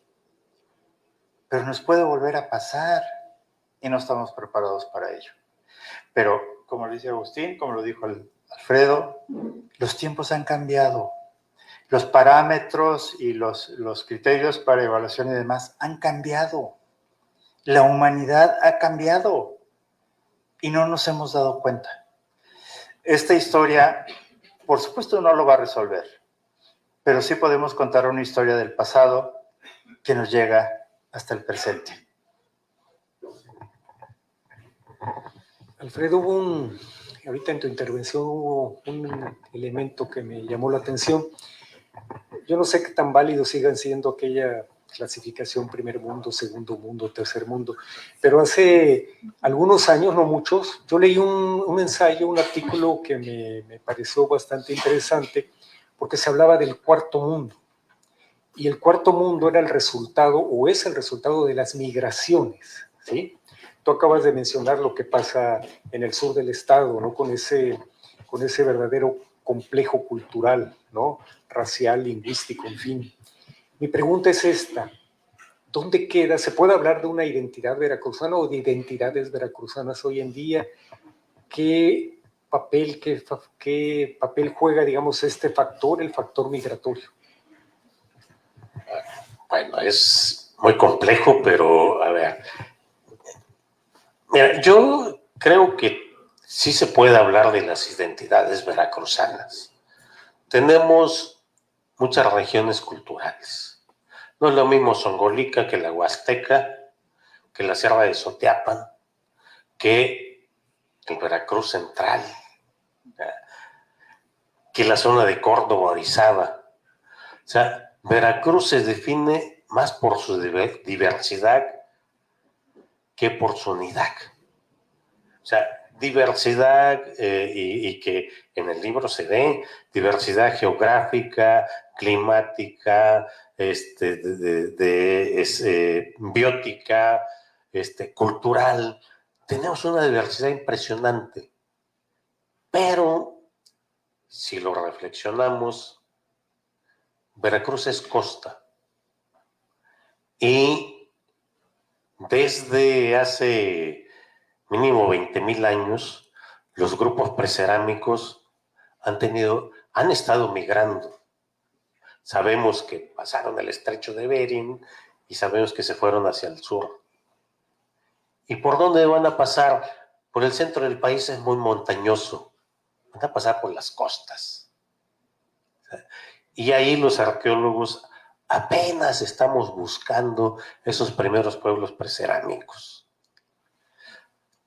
Pero nos puede volver a pasar y no estamos preparados para ello. Pero, como lo dice Agustín, como lo dijo Alfredo, los tiempos han cambiado. Los parámetros y los criterios para evaluación y demás han cambiado. La humanidad ha cambiado y no nos hemos dado cuenta. Esta historia, por supuesto, no lo va a resolver, pero sí podemos contar una historia del pasado que nos llega hasta el presente. Alfredo, ahorita en tu intervención hubo un elemento que me llamó la atención. Yo no sé qué tan válidos sigan siendo aquella clasificación primer mundo, segundo mundo, tercer mundo, pero hace algunos años, no muchos, yo leí un ensayo, un artículo que me pareció bastante interesante, porque se hablaba del cuarto mundo, y el cuarto mundo era el resultado, o es el resultado de las migraciones, ¿sí? Tú acabas de mencionar lo que pasa en el sur del estado, ¿no? Con ese verdadero complejo cultural, ¿no? Racial, lingüístico, en fin. Mi pregunta es esta: ¿dónde queda? ¿Se puede hablar de una identidad veracruzana o de identidades veracruzanas hoy en día? ¿Qué papel juega, digamos, este factor, el factor migratorio? Bueno, es muy complejo, pero a ver. Mira, yo creo que sí se puede hablar de las identidades veracruzanas. Tenemos muchas regiones culturales. No es lo mismo Zongolica que la Huasteca, que la Sierra de Sotiapan, que el Veracruz central, que la zona de Córdoba, Orizaba. O sea, Veracruz se define más por su diversidad que por su unidad. O sea, diversidad y que en el libro se ve, diversidad geográfica, climática, biótica, cultural. Tenemos una diversidad impresionante, pero si lo reflexionamos, Veracruz es costa y desde hace mínimo 20,000 años, los grupos precerámicos han estado migrando. Sabemos que pasaron el estrecho de Bering y sabemos que se fueron hacia el sur. ¿Y por dónde van a pasar? Por el centro del país es muy montañoso. Van a pasar por las costas. Y ahí los arqueólogos apenas estamos buscando esos primeros pueblos precerámicos.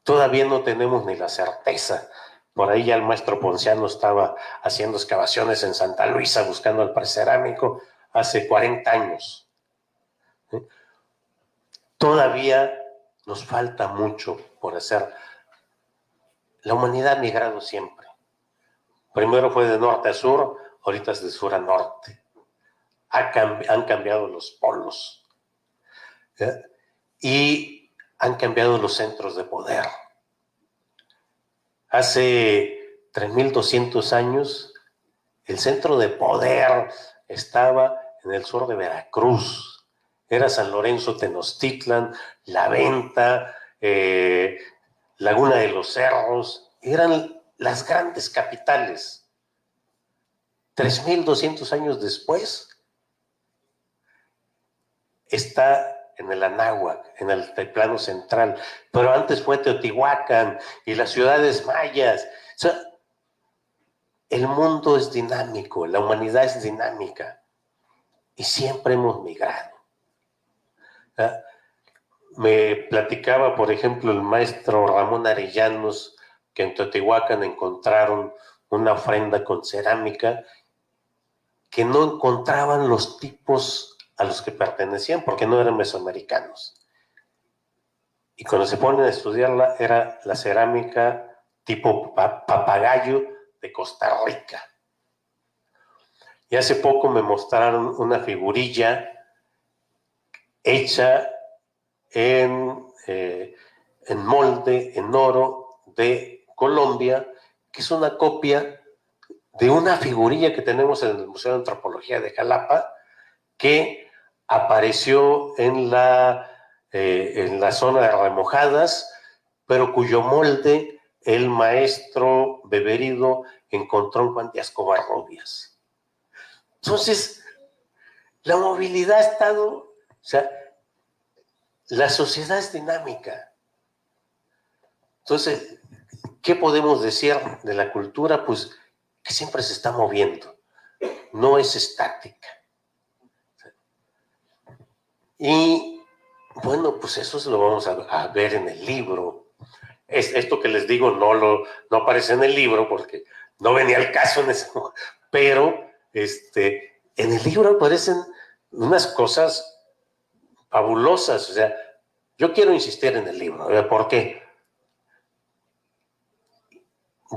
Todavía no tenemos ni la certeza. Por ahí ya el maestro Ponciano estaba haciendo excavaciones en Santa Luisa buscando el precerámico hace 40 años. Todavía nos falta mucho por hacer. La humanidad ha migrado siempre. Primero fue de norte a sur, ahorita es de sur a norte. Han cambiado los polos. Y han cambiado los centros de poder. Hace 3,200 años, el centro de poder estaba en el sur de Veracruz. Era San Lorenzo Tenochtitlan, La Venta, Laguna de los Cerros. Eran las grandes capitales. 3,200 años después, está en el Anáhuac, en el altiplano central, pero antes fue Teotihuacán y las ciudades mayas. O sea, el mundo es dinámico, la humanidad es dinámica y siempre hemos migrado. Me platicaba, por ejemplo, el maestro Ramón Arellanos que en Teotihuacán encontraron una ofrenda con cerámica que no encontraban los tipos a los que pertenecían porque no eran mesoamericanos. Y cuando se ponen a estudiarla, era la cerámica tipo papagayo de Costa Rica. Y hace poco me mostraron una figurilla hecha en molde, en oro, de Colombia, que es una copia de una figurilla que tenemos en el Museo de Antropología de Jalapa, que apareció en la zona de Remojadas, pero cuyo molde el maestro Beberido encontró en Juan Díaz Covarrubias. Entonces, la movilidad ha estado, o sea, la sociedad es dinámica. Entonces, ¿qué podemos decir de la cultura? Pues que siempre se está moviendo, no es estática. Y bueno, pues eso se lo vamos a ver en el libro. Esto que les digo no aparece en el libro porque no venía al caso en ese momento, pero en el libro aparecen unas cosas fabulosas. O sea, yo quiero insistir en el libro. ¿Por qué?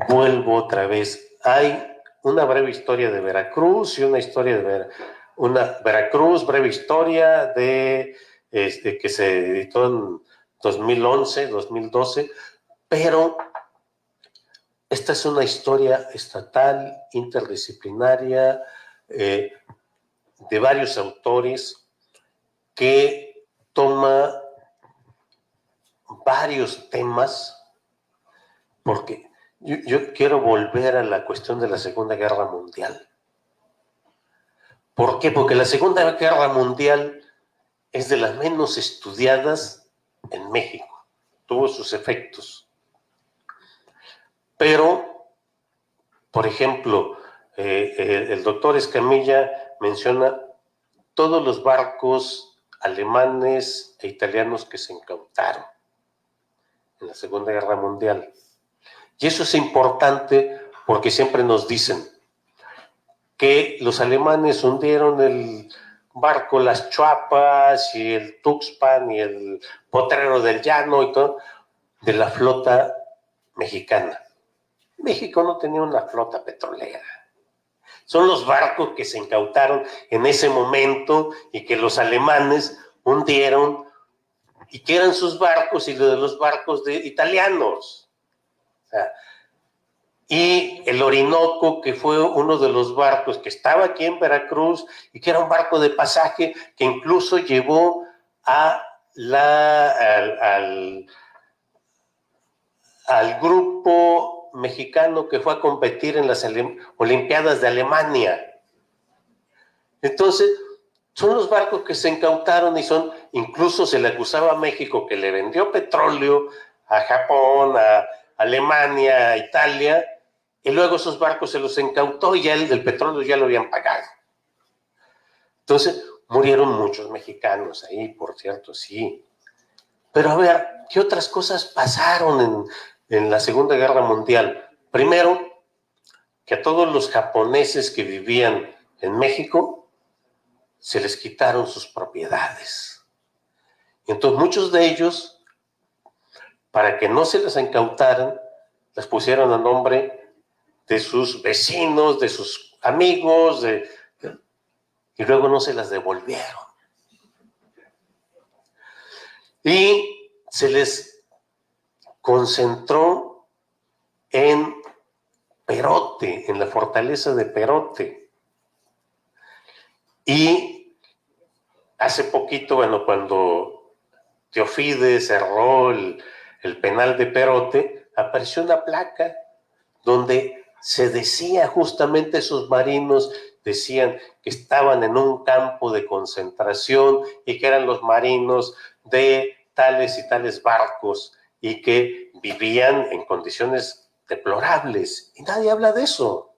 Vuelvo otra vez. Hay una breve historia de Veracruz y una historia de una Veracruz, breve historia de que se editó en 2011, 2012, pero esta es una historia estatal, interdisciplinaria, de varios autores, que toma varios temas, porque yo quiero volver a la cuestión de la Segunda Guerra Mundial. ¿Por qué? Porque la Segunda Guerra Mundial es de las menos estudiadas en México. Tuvo sus efectos. Pero, por ejemplo, el doctor Escamilla menciona todos los barcos alemanes e italianos que se incautaron en la Segunda Guerra Mundial. Y eso es importante porque siempre nos dicen que los alemanes hundieron el barco Las Chuapas y el Tuxpan y el Potrero del Llano y todo de la flota mexicana. México no tenía una flota petrolera. Son los barcos que se incautaron en ese momento y que los alemanes hundieron y que eran sus barcos y de los barcos de italianos. O sea, y el Orinoco, que fue uno de los barcos que estaba aquí en Veracruz y que era un barco de pasaje que incluso llevó a al grupo mexicano que fue a competir en las Olimpiadas de Alemania. Entonces, son los barcos que se incautaron y incluso se le acusaba a México que le vendió petróleo a Japón, a Alemania, a Italia, y luego esos barcos se los incautó y ya el petróleo ya lo habían pagado. Entonces, murieron muchos mexicanos ahí, por cierto, sí. Pero a ver, ¿qué otras cosas pasaron en la Segunda Guerra Mundial? Primero, que a todos los japoneses que vivían en México se les quitaron sus propiedades. Y entonces muchos de ellos, para que no se les incautaran, las pusieron a nombre de sus vecinos, de sus amigos, y luego no se las devolvieron. Y se les concentró en Perote, en la fortaleza de Perote. Y hace poquito, bueno, cuando Teofides cerró el penal de Perote, apareció una placa donde se decía justamente, esos marinos decían que estaban en un campo de concentración y que eran los marinos de tales y tales barcos y que vivían en condiciones deplorables. Y nadie habla de eso.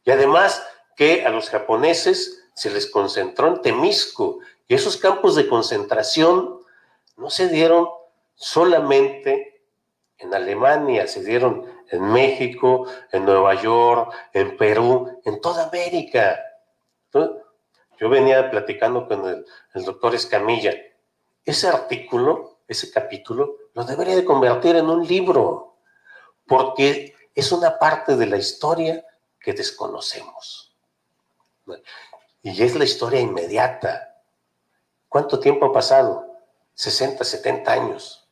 Y además que a los japoneses se les concentró en Temisco. Y esos campos de concentración no se dieron solamente en Alemania, se dieron en México, en Nueva York, en Perú, en toda América. Entonces, yo venía platicando con el doctor Escamilla. Ese artículo, ese capítulo, lo debería de convertir en un libro, porque es una parte de la historia que desconocemos. Y es la historia inmediata. ¿Cuánto tiempo ha pasado? 60, 70 años.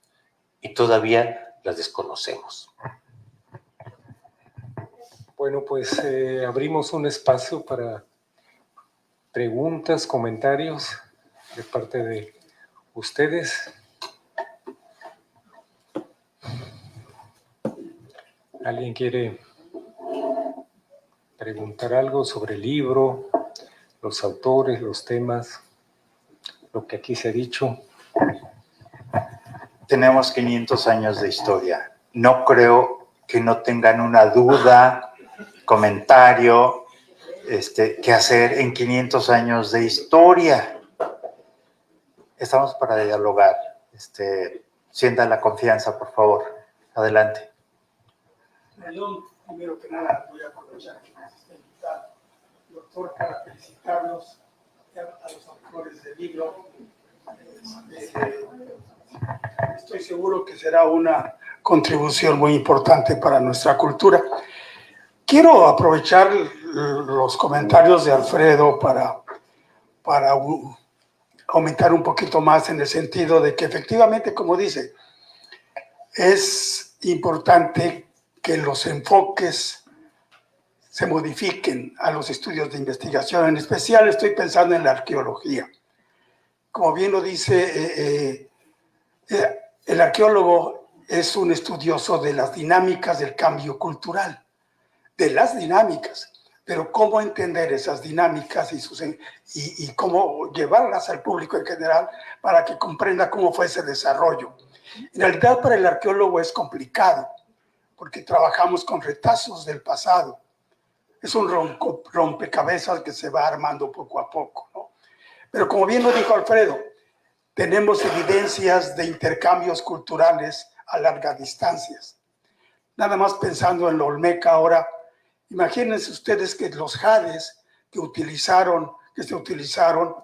Y todavía la desconocemos. Bueno, pues abrimos un espacio para preguntas, comentarios de parte de ustedes. ¿Alguien quiere preguntar algo sobre el libro, los autores, los temas, lo que aquí se ha dicho? Tenemos 500 años de historia. No creo que no tengan una duda, comentario, que hacer en 500 años de historia. Estamos para dialogar. Sientan la confianza, por favor. Adelante. Yo, primero que nada, voy a aprovechar que nos está invitado, doctor, para felicitarnos a los autores del libro. Estoy seguro que será una contribución muy importante para nuestra cultura. Quiero aprovechar los comentarios de Alfredo para aumentar un poquito más en el sentido de que efectivamente, como dice, es importante que los enfoques se modifiquen a los estudios de investigación. En especial estoy pensando en la arqueología. Como bien lo dice, el arqueólogo es un estudioso de las dinámicas del cambio cultural, de las dinámicas, pero cómo entender esas dinámicas y cómo llevarlas al público en general para que comprenda cómo fue ese desarrollo. En realidad, para el arqueólogo es complicado, porque trabajamos con retazos del pasado. Es un rompecabezas que se va armando poco a poco, ¿no? Pero como bien lo dijo Alfredo, tenemos evidencias de intercambios culturales a largas distancias. Nada más pensando en lo olmeca ahora, imagínense ustedes que los jades que se utilizaron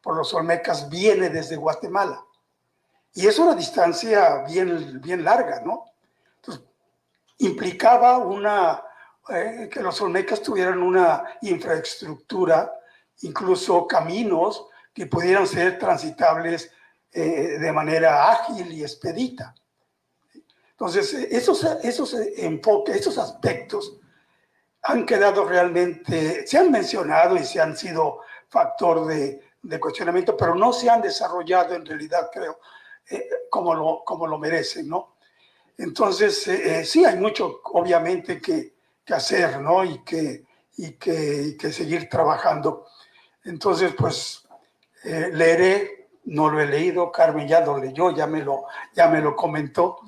por los olmecas viene desde Guatemala. Y es una distancia bien larga, ¿no? Entonces, implicaba que los olmecas tuvieran una infraestructura, incluso caminos que pudieran ser transitables de manera ágil y expedita. Entonces, esos enfoques, esos aspectos han quedado realmente, se han mencionado y se han sido factor de cuestionamiento, pero no se han desarrollado en realidad, creo, como lo merecen, ¿no? Entonces, sí, hay mucho, obviamente, que hacer, ¿no? Y que seguir trabajando. Entonces, pues, leeré, no lo he leído, Carmen ya lo leyó, ya me lo comentó,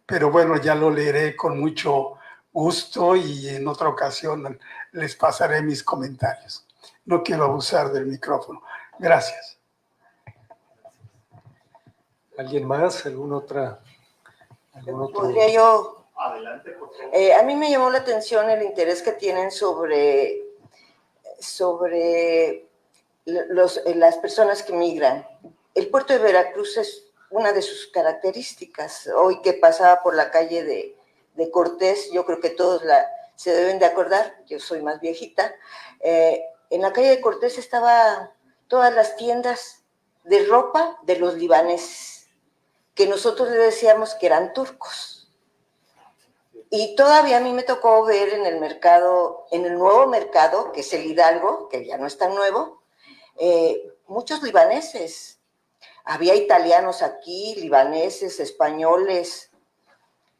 pero bueno, ya lo leeré con mucho gusto y en otra ocasión les pasaré mis comentarios. No quiero abusar del micrófono. Gracias. ¿Alguien más? ¿Algún otro? ¿Podría yo? Adelante, por favor. A mí me llamó la atención el interés que tienen sobre las personas que migran. El puerto de Veracruz es una de sus características. Hoy que pasaba por la calle de Cortés, yo creo que todos se deben de acordar, yo soy más viejita, en la calle de Cortés estaban todas las tiendas de ropa de los libaneses, que nosotros le decíamos que eran turcos. Y todavía a mí me tocó ver en el mercado, en el nuevo mercado, que es el Hidalgo, que ya no es tan nuevo, muchos libaneses. Había italianos aquí, libaneses, españoles,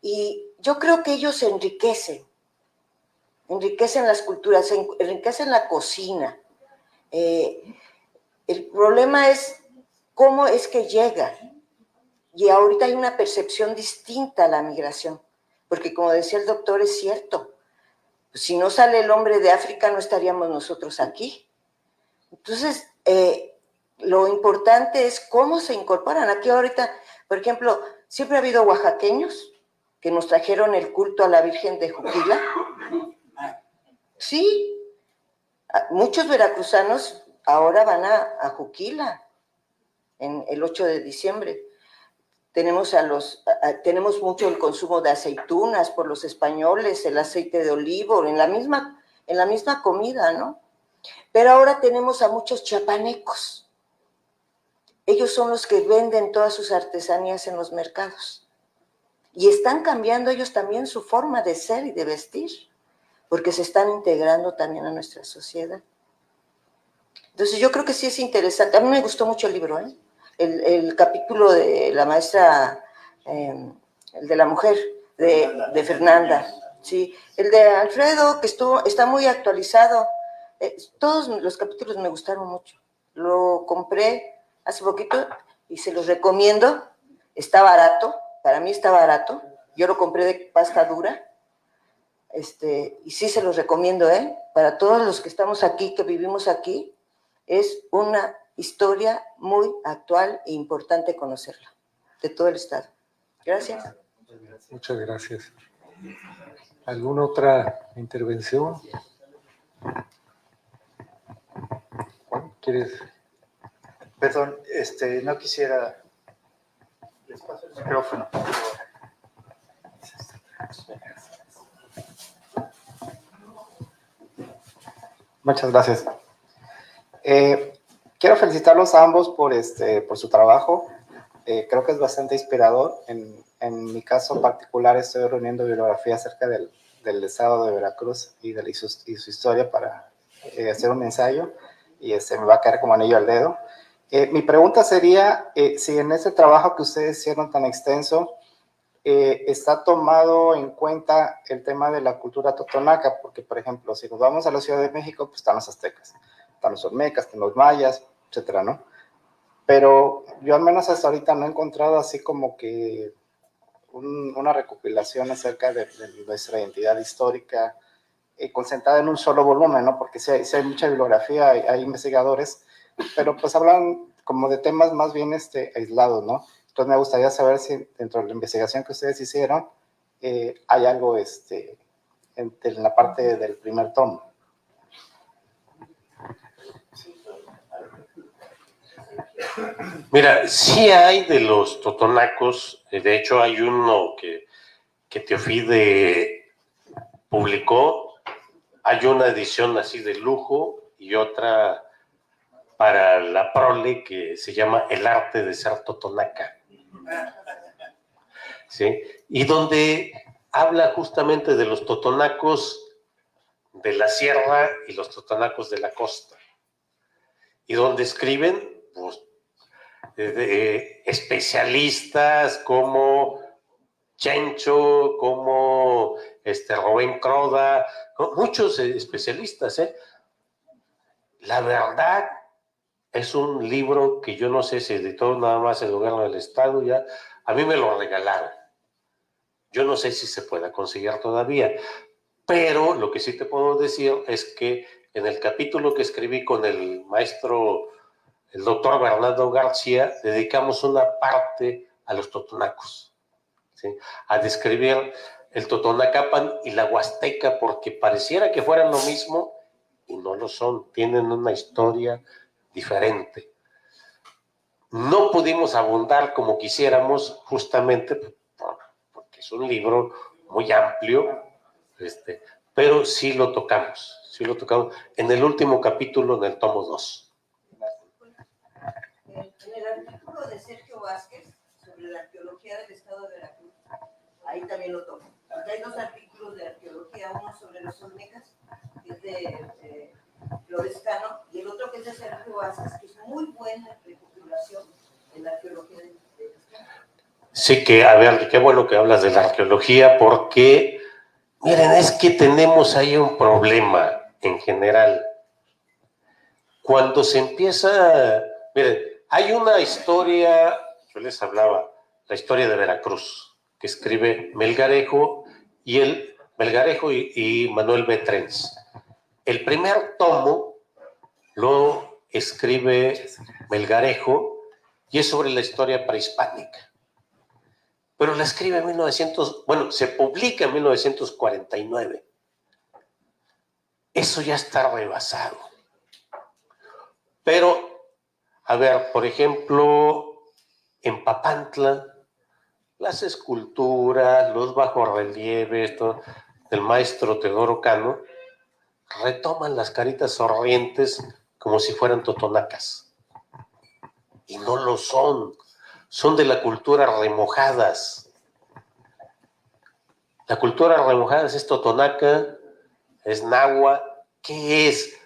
y yo creo que ellos enriquecen las culturas, enriquecen la cocina. El problema es cómo es que llegan, y ahorita hay una percepción distinta a la migración, porque como decía el doctor, es cierto, si no sale el hombre de África no estaríamos nosotros aquí. Entonces, lo importante es cómo se incorporan. Aquí ahorita, por ejemplo, siempre ha habido oaxaqueños que nos trajeron el culto a la Virgen de Juquila. Sí, muchos veracruzanos ahora van a Juquila en el 8 de diciembre. Tenemos mucho el consumo de aceitunas por los españoles, el aceite de olivo, en la misma comida, ¿no? Pero ahora tenemos a muchos chiapanecos. Ellos son los que venden todas sus artesanías en los mercados. Y están cambiando ellos también su forma de ser y de vestir, porque se están integrando también a nuestra sociedad. Entonces yo creo que sí es interesante. A mí me gustó mucho el libro, ¿eh? El capítulo de la maestra, el de la mujer, de Fernanda. Sí. El de Alfredo, que está muy actualizado. Todos los capítulos me gustaron mucho. Lo compré hace poquito y se los recomiendo. Está barato, para mí está barato. Yo lo compré de pasta dura. Y sí se los recomiendo, para todos los que estamos aquí, que vivimos aquí, es una historia muy actual e importante conocerla, de todo el estado. Gracias. Muchas gracias. ¿Alguna otra intervención? Juan, ¿quieres? Perdón, no quisiera... Les paso el micrófono, por favor. Muchas gracias. Quiero felicitarlos a ambos por su trabajo. Creo que es bastante inspirador. En mi caso particular estoy reuniendo bibliografía acerca del estado de Veracruz y su historia para hacer un ensayo, y me va a caer como anillo al dedo. Mi pregunta sería si en ese trabajo que ustedes hicieron tan extenso está tomado en cuenta el tema de la cultura totonaca, porque por ejemplo, si nos vamos a la Ciudad de México, pues están los aztecas, están los olmecas, están los mayas, etcétera, ¿no? Pero yo al menos hasta ahorita no he encontrado así como que una recopilación acerca de nuestra identidad histórica concentrada en un solo volumen, ¿no? Porque sí hay mucha bibliografía, hay investigadores, pero pues hablan como de temas más bien aislados, ¿no? Entonces me gustaría saber si dentro de la investigación que ustedes hicieron hay algo en la parte del primer tomo. Mira, sí hay de los totonacos, de hecho hay uno que Teofide publicó, hay una edición así de lujo y otra para la prole que se llama El arte de ser totonaca, ¿sí? Y donde habla justamente de los totonacos de la sierra y los totonacos de la costa, y donde escriben pues, especialistas como Chencho, como Rubén Croda, muchos especialistas. La verdad, es un libro que yo no sé si editó nada más el gobierno del estado, ya a mí me lo regalaron. Yo no sé si se pueda conseguir todavía, pero lo que sí te puedo decir es que en el capítulo que escribí con el maestro, el doctor Bernardo García, dedicamos una parte a los totonacos, ¿sí? A describir el Totonacapan y la Huasteca, porque pareciera que fueran lo mismo y no lo son, tienen una historia diferente. No pudimos abundar como quisiéramos, justamente porque es un libro muy amplio, pero sí lo tocamos en el último capítulo, en el tomo 2. En el artículo de Sergio Vázquez sobre la arqueología del estado de Veracruz, ahí también lo tomo. Hay dos artículos de arqueología, uno sobre los olmecas, que es de Florescano, y el otro que es de Sergio Vázquez, que es muy buena recopilación en la arqueología del estado. Sí, que a ver, qué bueno que hablas de la arqueología, porque miren, es que tenemos ahí un problema en general. Cuando se empieza, miren, hay una historia, yo les hablaba, la historia de Veracruz, que escribe Melgarejo y Manuel Betrens. El primer tomo lo escribe Melgarejo y es sobre la historia prehispánica. Pero la escribe en se publica en 1949. Eso ya está rebasado. Pero, a ver, por ejemplo, en Papantla, las esculturas, los bajorrelieves, todo, del maestro Teodoro Cano, retoman las caritas sonrientes como si fueran totonacas. Y no lo son. Son de la cultura remojadas. La cultura remojadas es totonaca, es náhuatl. ¿Qué es?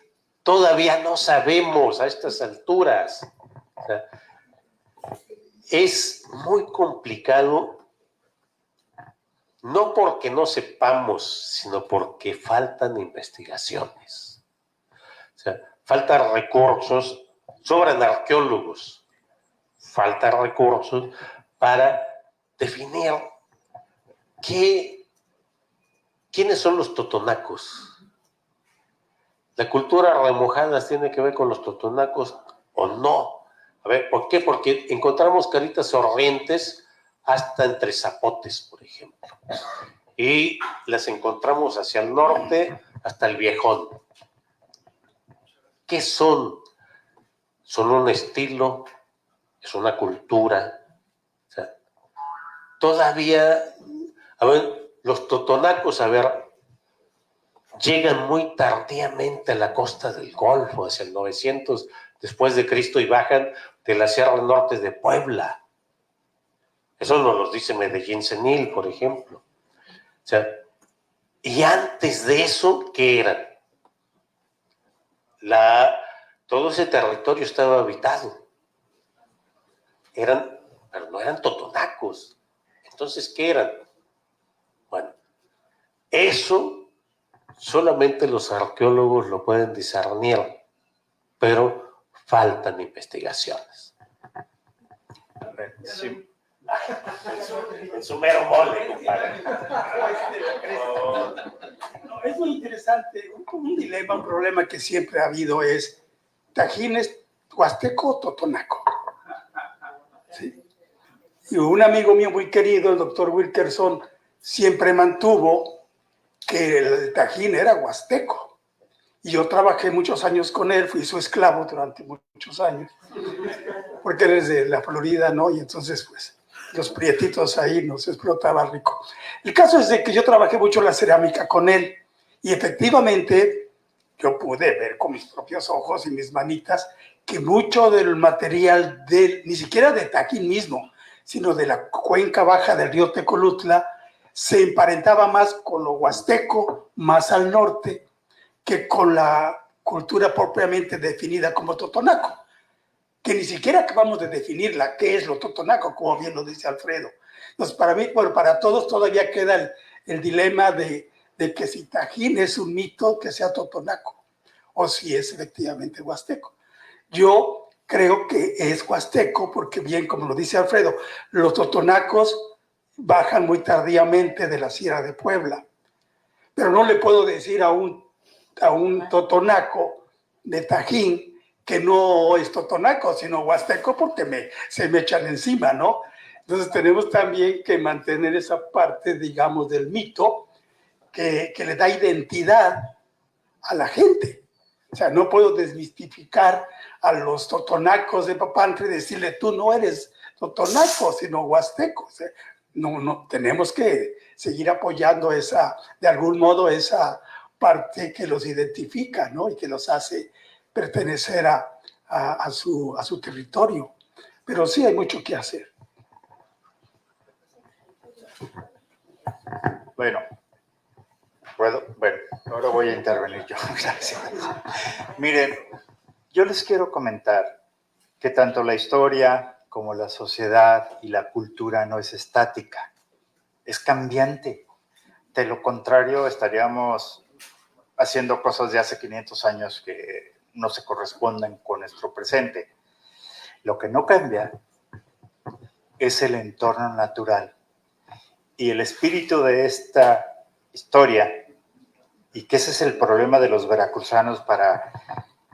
Todavía no sabemos a estas alturas. O sea, es muy complicado, no porque no sepamos, sino porque faltan investigaciones. O sea, faltan recursos, sobran arqueólogos, faltan recursos para definir quiénes son los totonacos. ¿La cultura remojada tiene que ver con los totonacos o no? A ver, ¿por qué? Porque encontramos caritas sonrientes hasta entre zapotes, por ejemplo. Y las encontramos hacia el norte hasta el Viejón. ¿Qué son? Son un estilo, es una cultura. O sea, todavía, a ver, los totonacos, a ver, llegan muy tardíamente a la costa del Golfo, hacia el 900 después de Cristo, y bajan de la Sierra Norte de Puebla. Eso nos lo dice Medellín Senil, por ejemplo. O sea, y antes de eso, ¿qué eran? Todo ese territorio estaba habitado. Pero no eran totonacos. Entonces, ¿qué eran? Bueno, eso solamente los arqueólogos lo pueden discernir, pero faltan investigaciones. A ver, sí. En su mero mole, compadre. No, es muy interesante. Un dilema, un problema que siempre ha habido es Tajín es huasteco o totonaco. ¿Sí? Y un amigo mío muy querido, el doctor Wilkerson, siempre mantuvo que el Tajín era huasteco. Y yo trabajé muchos años con él, fui su esclavo durante muchos años, porque él es de la Florida, ¿no? Y entonces, pues, los prietitos ahí nos explotaba rico. El caso es de que yo trabajé mucho la cerámica con él, y efectivamente yo pude ver con mis propios ojos y mis manitas que mucho del material ni siquiera de Tajín mismo, sino de la cuenca baja del río Tecolutla, se emparentaba más con lo huasteco, más al norte, que con la cultura propiamente definida como totonaco, que ni siquiera acabamos de definirla, qué es lo totonaco, como bien lo dice Alfredo. Entonces, para mí, bueno, para todos todavía queda el dilema de que si Tajín es un mito que sea totonaco o si es efectivamente huasteco. Yo creo que es huasteco porque bien, como lo dice Alfredo, los totonacos bajan muy tardíamente de la Sierra de Puebla, pero no le puedo decir a un totonaco de Tajín que no es totonaco, sino huasteco porque se me echan encima, ¿no? Entonces tenemos también que mantener esa parte, digamos, del mito que le da identidad a la gente. O sea, no puedo desmistificar a los totonacos de Papantla y decirle, tú no eres totonaco, sino huasteco. O sea, no, tenemos que seguir apoyando de algún modo esa parte que los identifica, ¿no? Y que los hace pertenecer a su territorio. Pero sí hay mucho que hacer. Bueno, ahora voy a intervenir yo. Gracias. Miren, yo les quiero comentar que tanto la historia como la sociedad y la cultura no es estática, es cambiante. De lo contrario, estaríamos haciendo cosas de hace 500 años que no se corresponden con nuestro presente. Lo que no cambia es el entorno natural. Y el espíritu de esta historia, y que ese es el problema de los veracruzanos para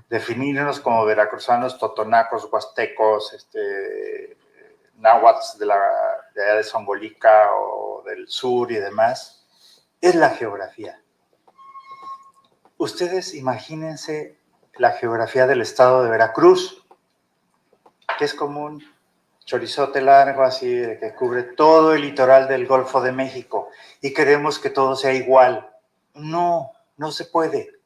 definirnos como veracruzanos, totonacos, huastecos, náhuatl de allá de Zongolica o del sur y demás, es la geografía. Ustedes imagínense la geografía del estado de Veracruz, que es como un chorizote largo así, que cubre todo el litoral del Golfo de México, y queremos que todo sea igual. No, no se puede.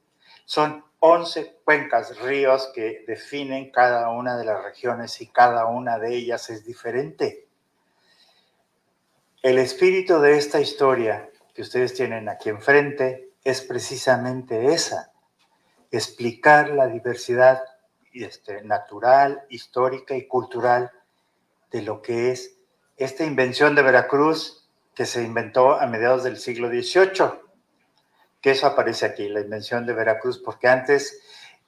Son 11 cuencas, ríos que definen cada una de las regiones y cada una de ellas es diferente. El espíritu de esta historia que ustedes tienen aquí enfrente es precisamente esa, explicar la diversidad natural, histórica y cultural de lo que es esta invención de Veracruz que se inventó a mediados del siglo XVIII, que eso aparece aquí, la invención de Veracruz, porque antes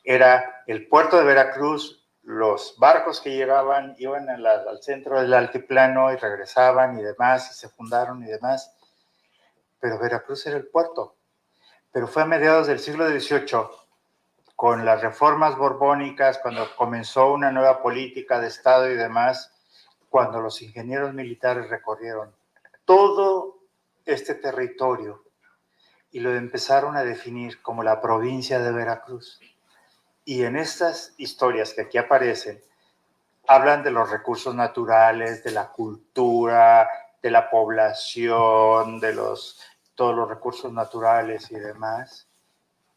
era el puerto de Veracruz, los barcos que llegaban iban al centro del altiplano y regresaban y demás, y se fundaron y demás, pero Veracruz era el puerto. Pero fue a mediados del siglo XVIII, con las reformas borbónicas, cuando comenzó una nueva política de Estado y demás, cuando los ingenieros militares recorrieron todo este territorio y lo empezaron a definir como la provincia de Veracruz. Y en estas historias que aquí aparecen, hablan de los recursos naturales, de la cultura, de la población, de todos los recursos naturales y demás.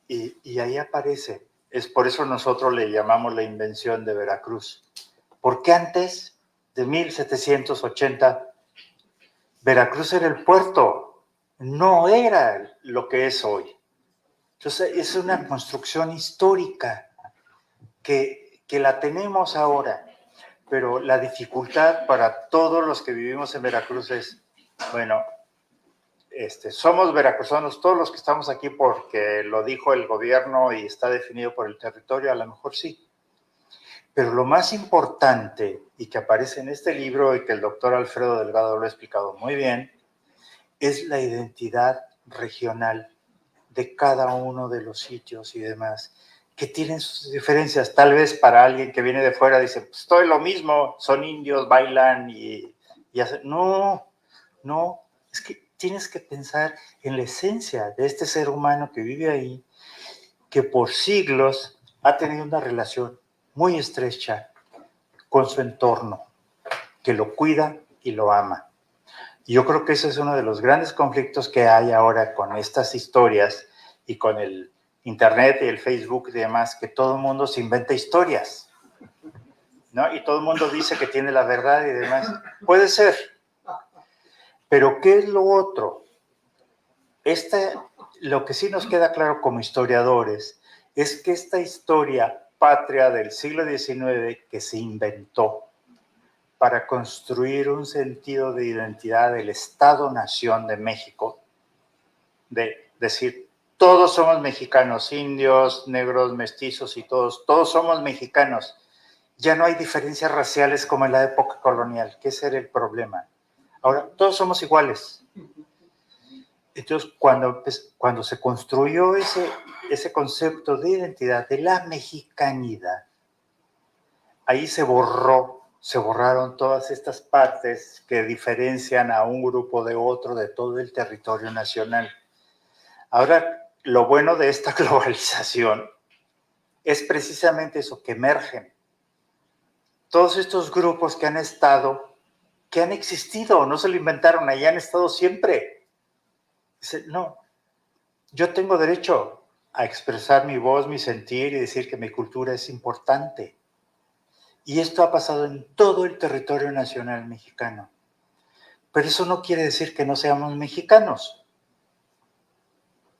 Y ahí aparece. Es por eso nosotros le llamamos la invención de Veracruz. Porque antes de 1780, Veracruz era el puerto, no era lo que es hoy. Entonces, es una construcción histórica que la tenemos ahora, pero la dificultad para todos los que vivimos en Veracruz es, bueno, somos veracruzanos todos los que estamos aquí porque lo dijo el gobierno y está definido por el territorio, a lo mejor sí. Pero lo más importante, y que aparece en este libro y que el doctor Alfredo Delgado lo ha explicado muy bien, es la identidad regional de cada uno de los sitios y demás, que tienen sus diferencias. Tal vez para alguien que viene de fuera dice, pues todo es lo mismo, son indios, bailan y hacen. No, es que tienes que pensar en la esencia de este ser humano que vive ahí, que por siglos ha tenido una relación muy estrecha con su entorno, que lo cuida y lo ama. Y yo creo que ese es uno de los grandes conflictos que hay ahora con estas historias y con el internet y el Facebook y demás, que todo el mundo se inventa historias, ¿no? Y todo el mundo dice que tiene la verdad y demás. Puede ser. Pero ¿qué es lo otro? Lo que sí nos queda claro como historiadores es que esta historia patria del siglo XIX que se inventó para construir un sentido de identidad del Estado-Nación de México, de decir, todos somos mexicanos, indios, negros, mestizos y todos somos mexicanos. Ya no hay diferencias raciales como en la época colonial, que ese era el problema. Ahora, todos somos iguales. Entonces, cuando se construyó ese concepto de identidad, de la mexicanidad, ahí se borraron todas estas partes que diferencian a un grupo de otro de todo el territorio nacional. Ahora, lo bueno de esta globalización es precisamente eso, que emergen todos estos grupos que han existido, no se lo inventaron, ahí han estado siempre. Dice, no, yo tengo derecho a expresar mi voz, mi sentir y decir que mi cultura es importante. Y esto ha pasado en todo el territorio nacional mexicano. Pero eso no quiere decir que no seamos mexicanos.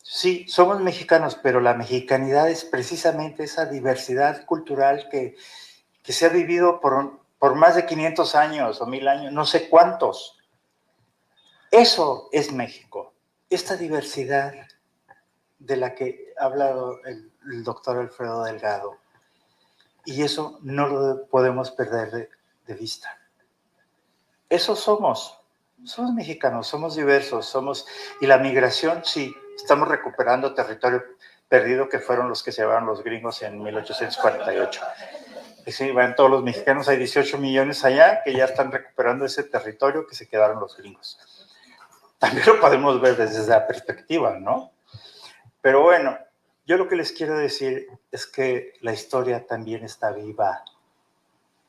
Sí, somos mexicanos, pero la mexicanidad es precisamente esa diversidad cultural que se ha vivido por más de 500 años o 1000 años, no sé cuántos. Eso es México, esta diversidad de la que ha hablado el doctor Alfredo Delgado. Y eso no lo podemos perder de vista. Eso somos mexicanos, somos diversos, y la migración, sí, estamos recuperando territorio perdido que fueron los que se llevaron los gringos en 1848. Y sí, van todos los mexicanos, hay 18 millones allá que ya están recuperando ese territorio que se quedaron los gringos. También lo podemos ver desde esa perspectiva, ¿no? Pero bueno, yo lo que les quiero decir es que la historia también está viva.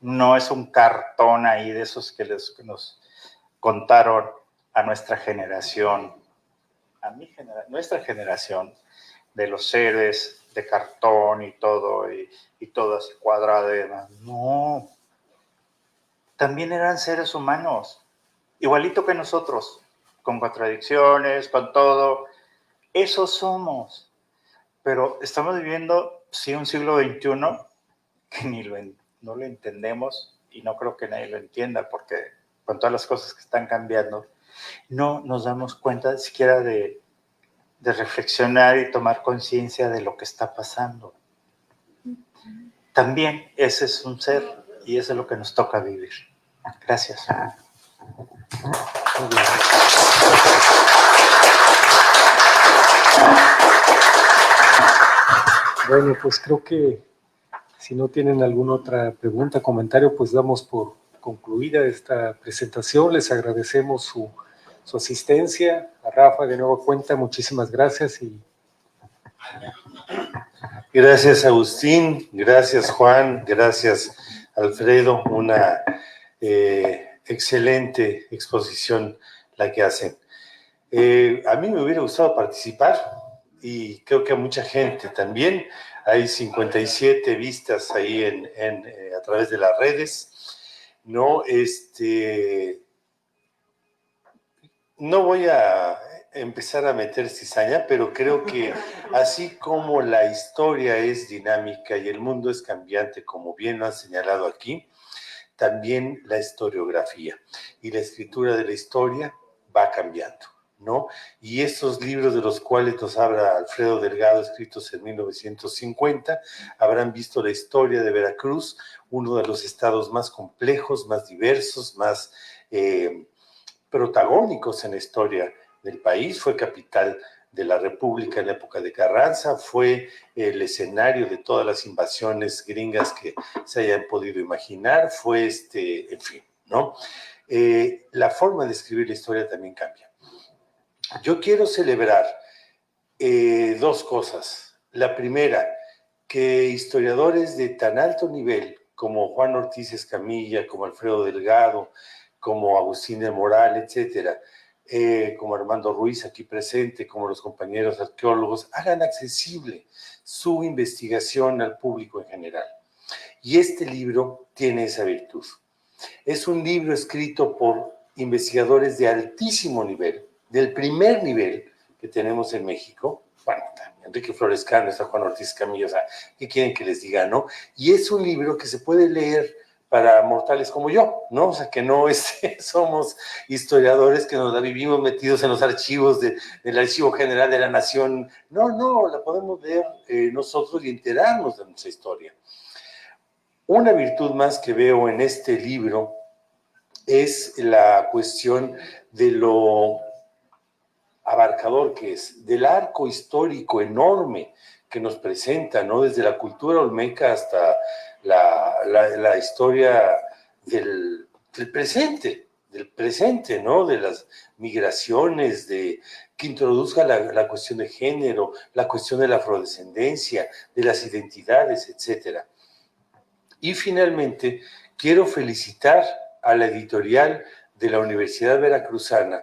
No es un cartón ahí de esos que nos contaron a nuestra generación, nuestra generación, de los héroes de cartón y todo así cuadrado y demás. No, también eran seres humanos, igualito que nosotros, con contradicciones, con todo. Eso somos. Pero estamos viviendo, sí, un siglo XXI que no lo entendemos y no creo que nadie lo entienda porque con todas las cosas que están cambiando, no nos damos cuenta siquiera de reflexionar y tomar conciencia de lo que está pasando. También ese es un ser y eso es lo que nos toca vivir. Gracias. Bueno, pues creo que si no tienen alguna otra pregunta, comentario, pues damos por concluida esta presentación. Les agradecemos su asistencia. A Rafa, de nuevo cuenta, muchísimas gracias. Gracias, Agustín. Gracias, Juan. Gracias, Alfredo. Una excelente exposición la que hacen. A mí me hubiera gustado participar y creo que a mucha gente también. Hay 57 vistas ahí a través de las redes. No, no voy a empezar a meter cizaña, pero creo que así como la historia es dinámica y el mundo es cambiante, como bien lo han señalado aquí, también la historiografía y la escritura de la historia va cambiando, ¿no? Y estos libros de los cuales nos habla Alfredo Delgado, escritos en 1950, habrán visto la historia de Veracruz, uno de los estados más complejos, más diversos, más protagónicos en la historia del país. Fue capital de la República en la época de Carranza, fue el escenario de todas las invasiones gringas que se hayan podido imaginar, fue en fin, ¿no? La forma de escribir la historia también cambia. Yo quiero celebrar dos cosas. La primera, que historiadores de tan alto nivel como Juan Ortiz Escamilla, como Alfredo Delgado, como Agustín de Moral, etcétera, como Armando Ruiz aquí presente, como los compañeros arqueólogos, hagan accesible su investigación al público en general. Y este libro tiene esa virtud. Es un libro escrito por investigadores de altísimo nivel, del primer nivel que tenemos en México. Bueno, Enrique Flores Cano, está Juan Ortiz Camillo, o sea, ¿qué quieren que les diga, no? Y es un libro que se puede leer para mortales como yo, ¿no? O sea, que no somos historiadores que nos la vivimos metidos en los archivos del Archivo General de la Nación. No, la podemos leer nosotros y enterarnos de nuestra historia. Una virtud más que veo en este libro es la cuestión de lo abarcador que es, del arco histórico enorme que nos presenta, ¿no? Desde la cultura olmeca hasta la historia del presente, ¿no? De las migraciones, que introduzca la cuestión de género, la cuestión de la afrodescendencia, de las identidades, etcétera. Y finalmente, quiero felicitar a la editorial de la Universidad Veracruzana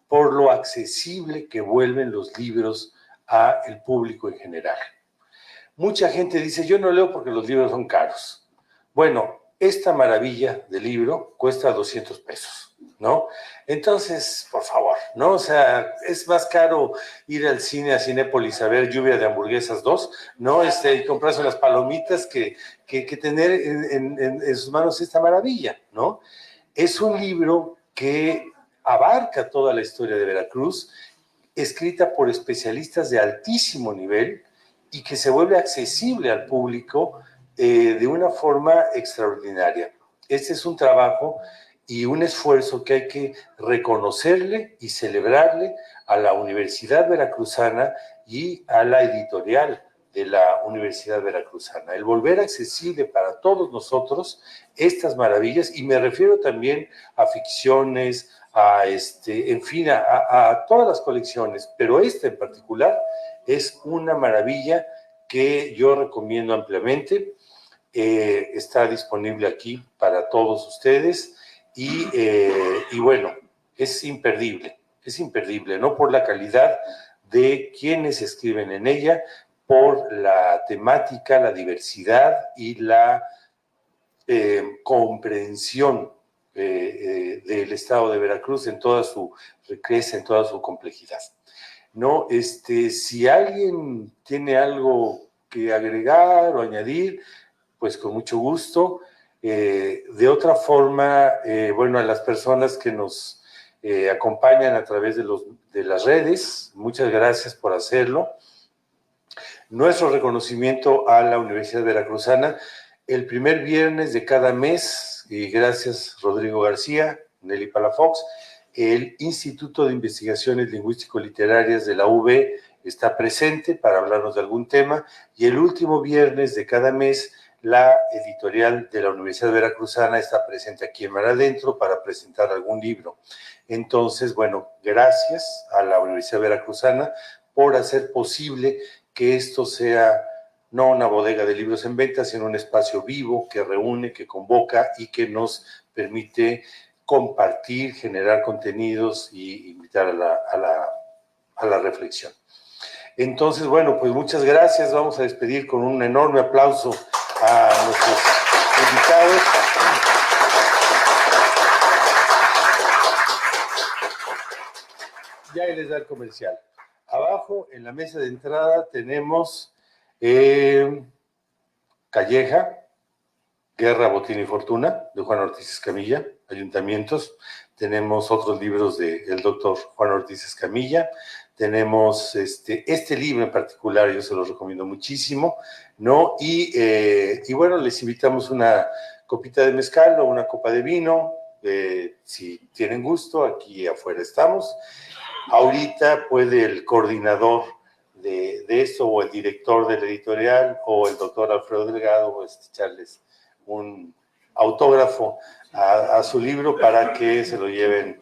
por lo accesible que vuelven los libros al público en general. Mucha gente dice, yo no leo porque los libros son caros. Bueno, esta maravilla de libro cuesta 200 pesos, ¿no? Entonces, por favor, ¿no? O sea, es más caro ir al cine, a Cinépolis, a ver Lluvia de Hamburguesas 2, ¿no? Y comprarse unas palomitas que tener en sus manos esta maravilla, ¿no? Es un libro que abarca toda la historia de Veracruz, escrita por especialistas de altísimo nivel y que se vuelve accesible al público de una forma extraordinaria. Este es un trabajo y un esfuerzo que hay que reconocerle y celebrarle a la Universidad Veracruzana y a la editorial de la Universidad Veracruzana. El volver accesible para todos nosotros estas maravillas, y me refiero también a ficciones, en fin, a todas las colecciones, pero esta en particular es una maravilla que yo recomiendo ampliamente. Está disponible aquí para todos ustedes y bueno, es imperdible, no por la calidad de quienes escriben en ella, por la temática, la diversidad y la comprensión del estado de Veracruz en toda su riqueza, en toda su complejidad. No, si alguien tiene algo que agregar o añadir, pues con mucho gusto. De otra forma, bueno, a las personas que nos acompañan a través de las redes, muchas gracias por hacerlo. Nuestro reconocimiento a la Universidad Veracruzana el primer viernes de cada mes, y gracias Rodrigo García, Nelly Palafox, el Instituto de Investigaciones Lingüístico-Literarias de la UB está presente para hablarnos de algún tema, y el último viernes de cada mes la editorial de la Universidad Veracruzana está presente aquí en Mar Adentro para presentar algún libro. Entonces, bueno, gracias a la Universidad Veracruzana por hacer posible que esto sea no una bodega de libros en venta, sino un espacio vivo que reúne, que convoca y que nos permite compartir, generar contenidos y invitar a la reflexión. Entonces, bueno, pues muchas gracias. Vamos a despedir con un enorme aplauso a nuestros invitados. Ya ahí les da el comercial. Abajo, en la mesa de entrada, tenemos Calleja, Guerra, Botín y Fortuna, de Juan Ortiz Escamilla, Ayuntamientos. Tenemos otros libros del doctor Juan Ortiz Escamilla. Tenemos este libro en particular, yo se lo recomiendo muchísimo, ¿no? Y bueno, les invitamos una copita de mezcal o una copa de vino, si tienen gusto, aquí afuera estamos. Ahorita puede el coordinador de esto, o el director de la editorial, o el doctor Alfredo Delgado, echarles un autógrafo a su libro para que se lo lleven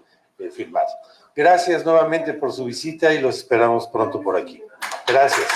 firmado. Gracias nuevamente por su visita y los esperamos pronto por aquí. Gracias.